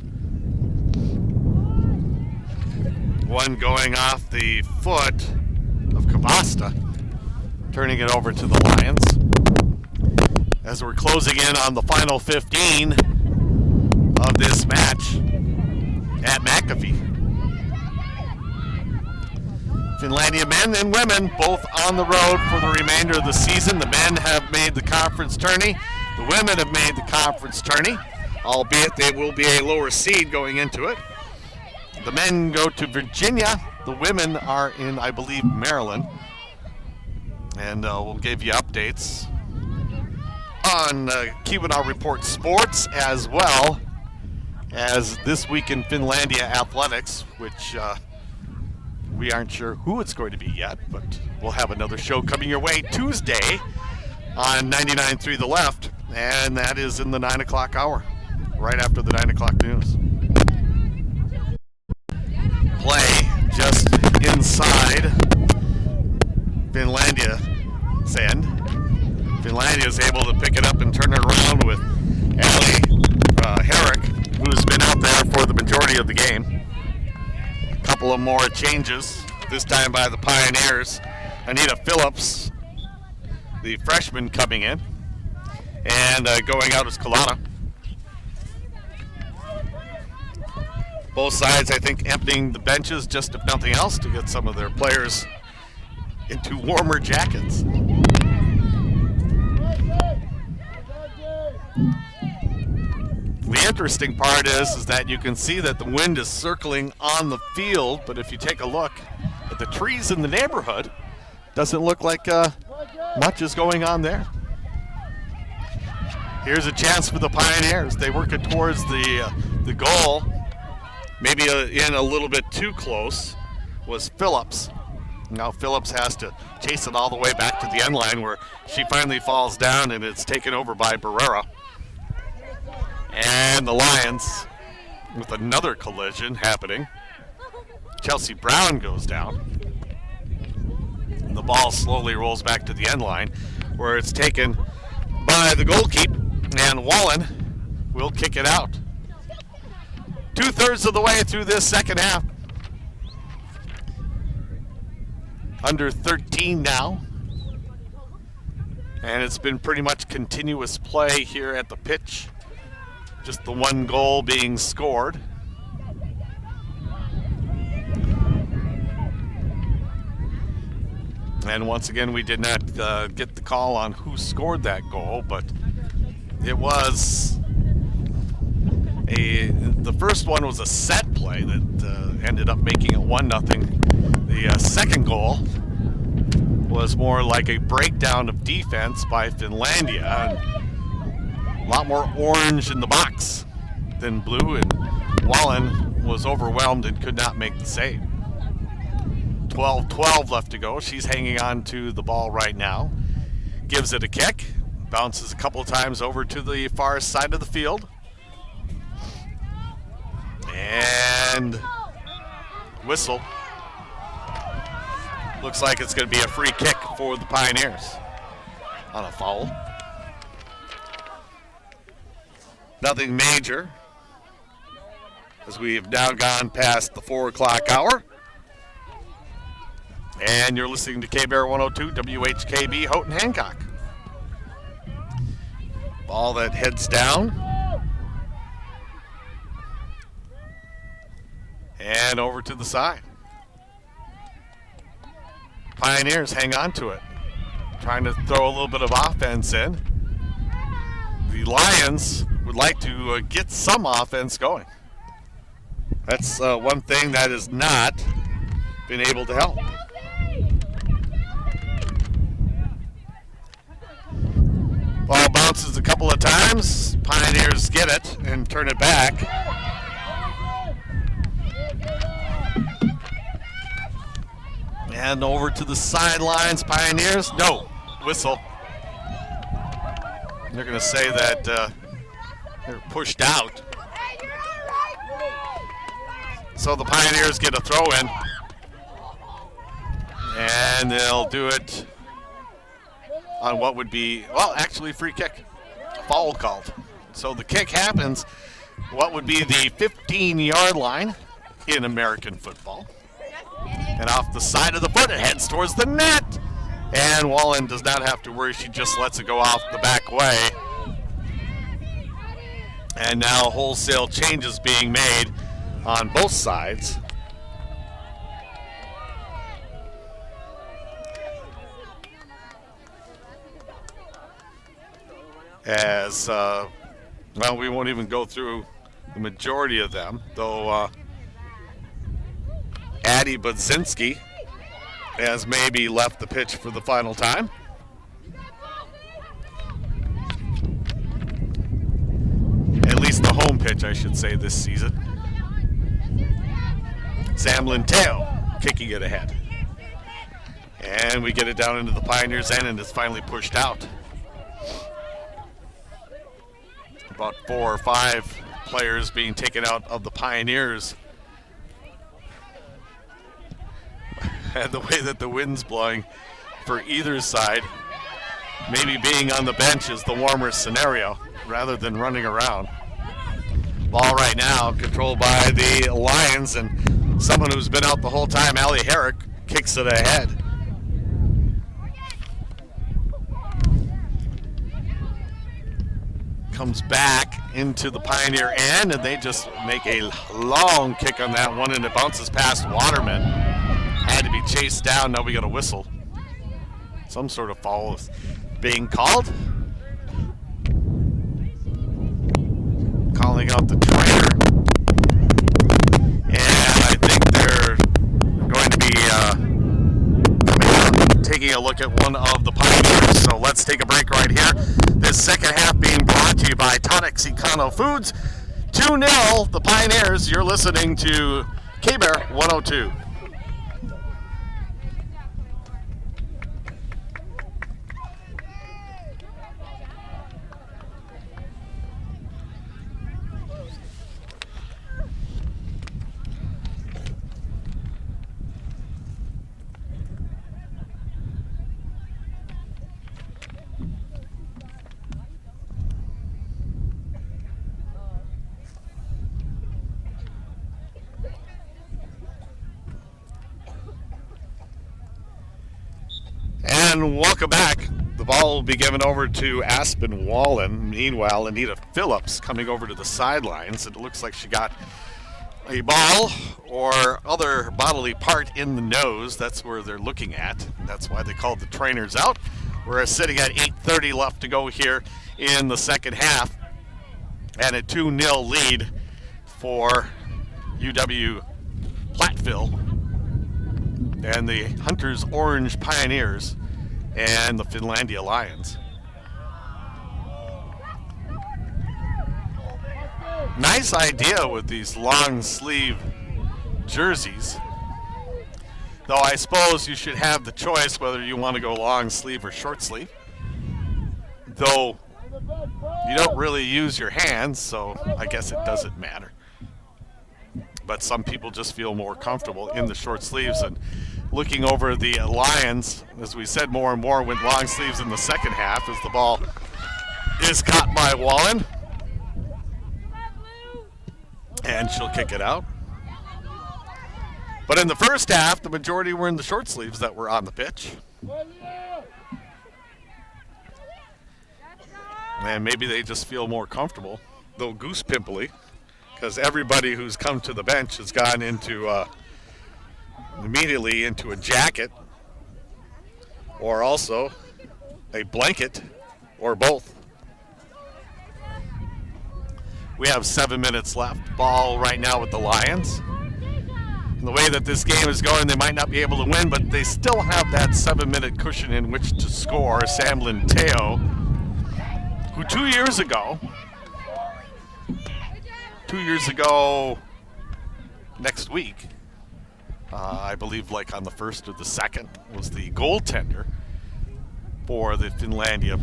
One going off the foot of Kavasta, turning it over to the Lions. As we're closing in on the final 15 of this match at McAfee. Finlandia men and women both on the road for the remainder of the season. The men have made the conference tourney. The women have made the conference tourney, albeit they will be a lower seed going into it. The men go to Virginia. The women are in, I believe, Maryland. And we'll give you updates on Keweenaw Report Sports, as well as This Week in Finlandia Athletics, which we aren't sure who it's going to be yet, but we'll have another show coming your way Tuesday on 99.3 The Left, and that is in the 9 o'clock hour, right after the 9 o'clock news. Play just inside Finlandia's end. Finlandia is able to pick it up and turn it around with Allie Herrick, who's been out there for the majority of the game. A couple of more changes, this time by the Pioneers. Anita Phillips, the freshman, coming in, and going out is Kalana. Both sides, I think, emptying the benches just if nothing else to get some of their players into warmer jackets. The interesting part is that you can see that the wind is circling on the field, but if you take a look at the trees in the neighborhood, doesn't look like much is going on there. Here's a chance for the Pioneers. They work it towards the goal. Maybe in a little bit too close was Phillips. Now Phillips has to chase it all the way back to the end line, where she finally falls down and it's taken over by Barrera. And the Lions with another collision happening. Chelsea Brown goes down. And the ball slowly rolls back to the end line, where it's taken by the goalkeeper, and Wallen will kick it out. 2/3 of the way through this second half. Under 13 now. And it's been pretty much continuous play here at the pitch. Just the one goal being scored. And once again, we did not get the call on who scored that goal, but it was the first one was a set play that ended up making it 1-0. The second goal was more like a breakdown of defense by Finlandia. A lot more orange in the box than blue, and Wallen was overwhelmed and could not make the save. 12-12 left to go. She's hanging on to the ball right now. Gives it a kick. Bounces a couple of times over to the far side of the field. And whistle. Looks like it's going to be a free kick for the Pioneers on a foul. Nothing major, as we have now gone past the 4 o'clock hour. And you're listening to K-Bear 102, WHKB, Houghton Hancock. Ball that heads down. And over to the side. Pioneers hang on to it, trying to throw a little bit of offense in. The Lions would like to get some offense going. That's one thing that has not been able to help. Ball bounces a couple of times. Pioneers get it and turn it back. And over to the sidelines, Pioneers. No, whistle. They're going to say that they're pushed out. So the Pioneers get a throw in. And they'll do it on what would be, well, actually free kick. Foul called. So the kick happens what would be the 15-yard line in American football. And off the side of the foot, it heads towards the net. And Wallen does not have to worry. She just lets it go off the back way. And now wholesale changes being made on both sides. As, well, we won't even go through the majority of them, though Addie Budzinski has maybe left the pitch for the final time. At least the home pitch, I should say, this season. Sam Linteo kicking it ahead. And we get it down into the Pioneers' end, and it's finally pushed out. About 4 or 5 players being taken out of the Pioneers. And the way that the wind's blowing for either side, maybe being on the bench is the warmer scenario rather than running around. Ball right now controlled by the Lions, and someone who's been out the whole time, Allie Herrick, kicks it ahead. Comes back into the Pioneer end, and they just make a long kick on that one, and it bounces past Waterman. Had to be chased down. Now we got a whistle. Some sort of foul is being called. Calling out the trainer. And I think they're going to be coming out, taking a look at one of the Pioneers. So let's take a break right here. This second half being brought to you by Tonics Econo Foods. 2-0, the Pioneers. You're listening to K-Bear 102. And welcome back. The ball will be given over to Aspen Wallen. Meanwhile, Anita Phillips coming over to the sidelines. It looks like she got a ball or other bodily part in the nose. That's where they're looking at. That's why they called the trainers out. We're sitting at 8:30 left to go here in the second half. And a 2-0 lead for UW-Platteville and the Hunters Orange Pioneers and the Finlandia Lions. Nice idea with these long sleeve jerseys. Though I suppose you should have the choice whether you want to go long sleeve or short sleeve. Though you don't really use your hands, so I guess it doesn't matter. But some people just feel more comfortable in the short sleeves. And looking over the Lions, as we said, more and more went long sleeves in the second half as the ball is caught by Wallen. And she'll kick it out. But in the first half, the majority were in the short sleeves that were on the pitch. And maybe they just feel more comfortable, though goose pimply, because everybody who's come to the bench has gone into immediately into a jacket or also a blanket or both. We have 7 minutes left. Ball right now with the Lions. And the way that this game is going, they might not be able to win, but they still have that 7-minute cushion in which to score. Sam Linteo, who 2 years ago next week, I believe like on the 1st or the 2nd, was the goaltender for the Finlandia.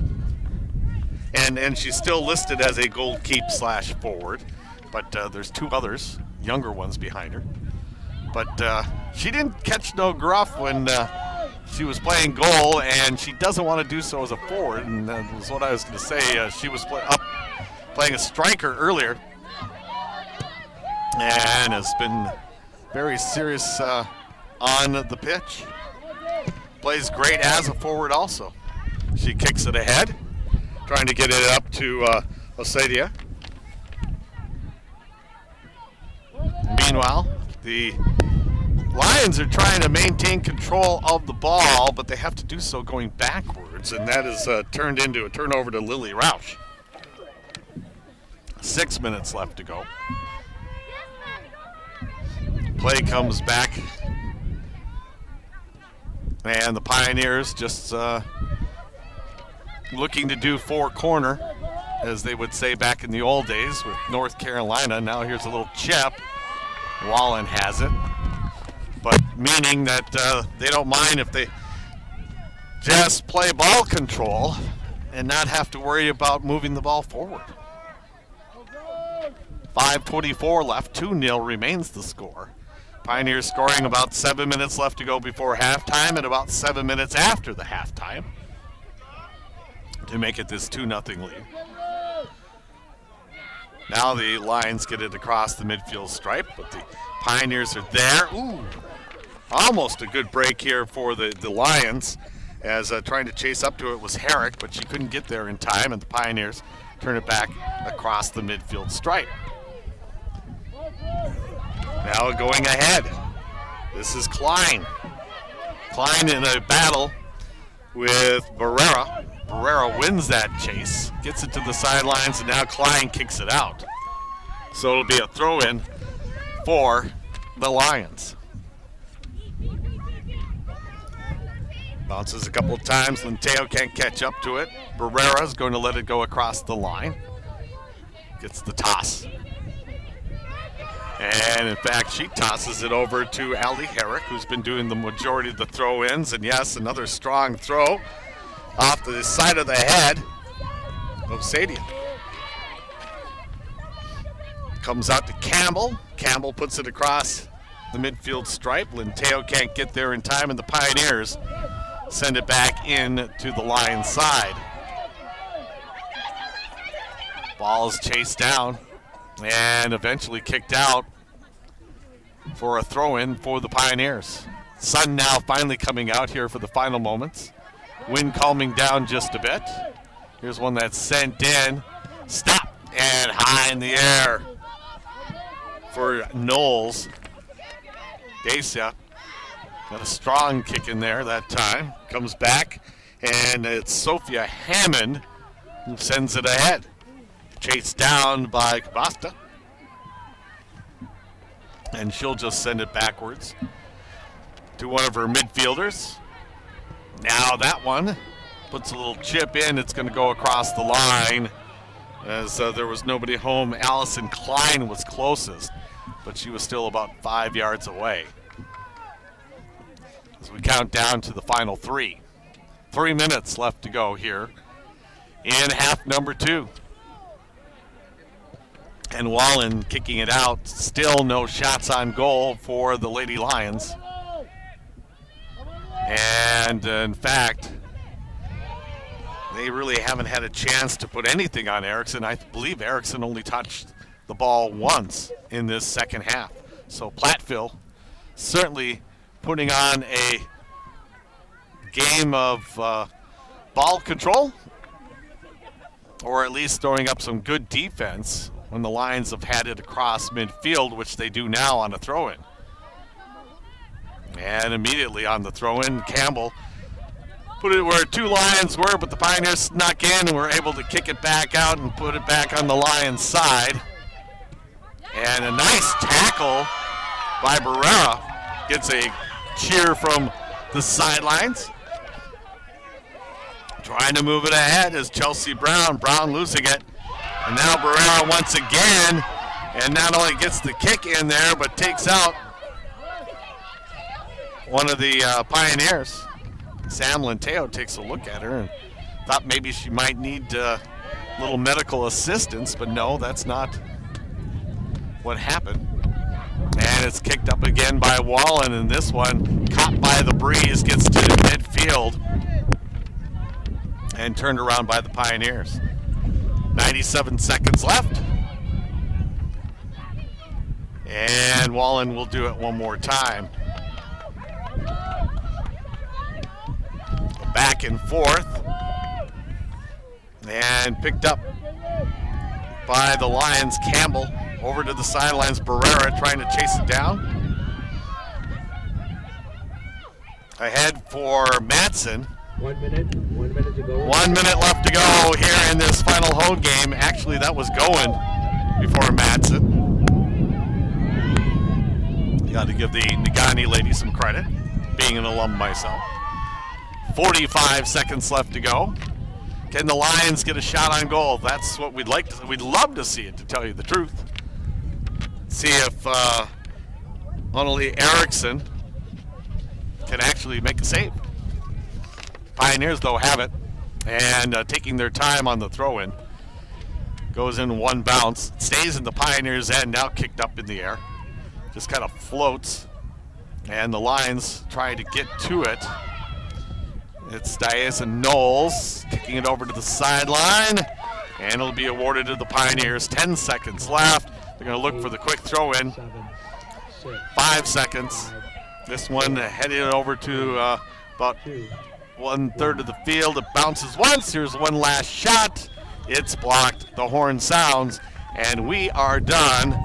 And she's still listed as a goalkeep/forward, but there's 2 others, younger ones behind her. But she didn't catch no gruff when she was playing goal, and she doesn't want to do so as a forward, and that was what I was going to say. She was playing a striker earlier, and has been very serious on the pitch. Plays great as a forward also. She kicks it ahead, trying to get it up to Osadia. Meanwhile, the Lions are trying to maintain control of the ball, but they have to do so going backwards, and that is turned into a turnover to Lily Roush. 6 minutes left to go. Play comes back, and the Pioneers just looking to do four corner, as they would say back in the old days with North Carolina. Now here's a little chip. Wallen has it, but meaning that they don't mind if they just play ball control and not have to worry about moving the ball forward. 5:24 left, 2-0 remains the score. Pioneers scoring about 7 minutes left to go before halftime and about 7 minutes after the halftime to make it this 2-0 lead. Now the Lions get it across the midfield stripe, but the Pioneers are there. Ooh, almost a good break here for the Lions, as trying to chase up to it was Herrick, but she couldn't get there in time, and the Pioneers turn it back across the midfield stripe. Now going ahead, this is Klein. Klein in a battle with Barrera. Barrera wins that chase, gets it to the sidelines, and now Klein kicks it out. So it'll be a throw-in for the Lions. Bounces a couple of times. Linteo can't catch up to it. Barrera's going to let it go across the line. Gets the toss. And in fact, she tosses it over to Allie Herrick, who's been doing the majority of the throw-ins. And yes, another strong throw off the side of the head of Sadia. Comes out to Campbell. Campbell puts it across the midfield stripe. Linteo can't get there in time, and the Pioneers send it back in to the Lions side. Ball is chased down and eventually kicked out for a throw-in for the Pioneers. Sun now finally coming out here for the final moments. Wind calming down just a bit. Here's one that's sent in. Stop and high in the air for Knowles. Dacia got a strong kick in there that time. Comes back, and it's Sophia Hammond who sends it ahead. Chased down by Kabasta. And she'll just send it backwards to one of her midfielders. Now that one puts a little chip in. It's going to go across the line, as there was nobody home. Allison Klein was closest, but she was still about 5 yards away. As we count down to the final 3. 3 minutes left to go here in half number 2. And Wallen kicking it out. Still no shots on goal for the Lady Lions. And in fact, they really haven't had a chance to put anything on Erickson. I believe Erickson only touched the ball once in this second half. So Platteville certainly putting on a game of ball control, or at least throwing up some good defense when the Lions have had it across midfield, which they do now on a throw-in. And immediately on the throw-in, Campbell put it where 2 Lions were, but the Pioneers snuck in and were able to kick it back out and put it back on the Lions side. And a nice tackle by Barrera gets a cheer from the sidelines. Trying to move it ahead is Chelsea Brown. Brown losing it. And now Barrera once again, and not only gets the kick in there, but takes out one of the Pioneers. Sam Linteo takes a look at her and thought maybe she might need a little medical assistance, but no, that's not what happened. And it's kicked up again by Wallen, and this one, caught by the breeze, gets to midfield and turned around by the Pioneers. 97 seconds left. And Wallen will do it one more time. back and forth. And picked up by the Lions. Campbell over to the sidelines. Barrera trying to chase it down. Ahead for Madsen. 1 minute to go. 1 minute left to go here in this final home game. Actually, that was going before Madsen. Got to give the Nagani ladies some credit, being an alum myself. 45 seconds left to go. Can the Lions get a shot on goal? That's what we'd like to. We'd love to see it, to tell you the truth. See if Annalie Erickson can actually make a save. Pioneers, though, have it, and taking their time on the throw-in. Goes in one bounce, stays in the Pioneers' end, now kicked up in the air. Just kind of floats, and the Lions trying to get to it. It's Diaz and Knowles kicking it over to the sideline, and it'll be awarded to the Pioneers. 10 seconds left. They're going to look for the quick throw-in. 5 seconds. This one headed over to about 1/3 of the field. It bounces once. Here's one last shot. It's blocked. The horn sounds, and we are done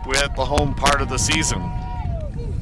with the home part of the season.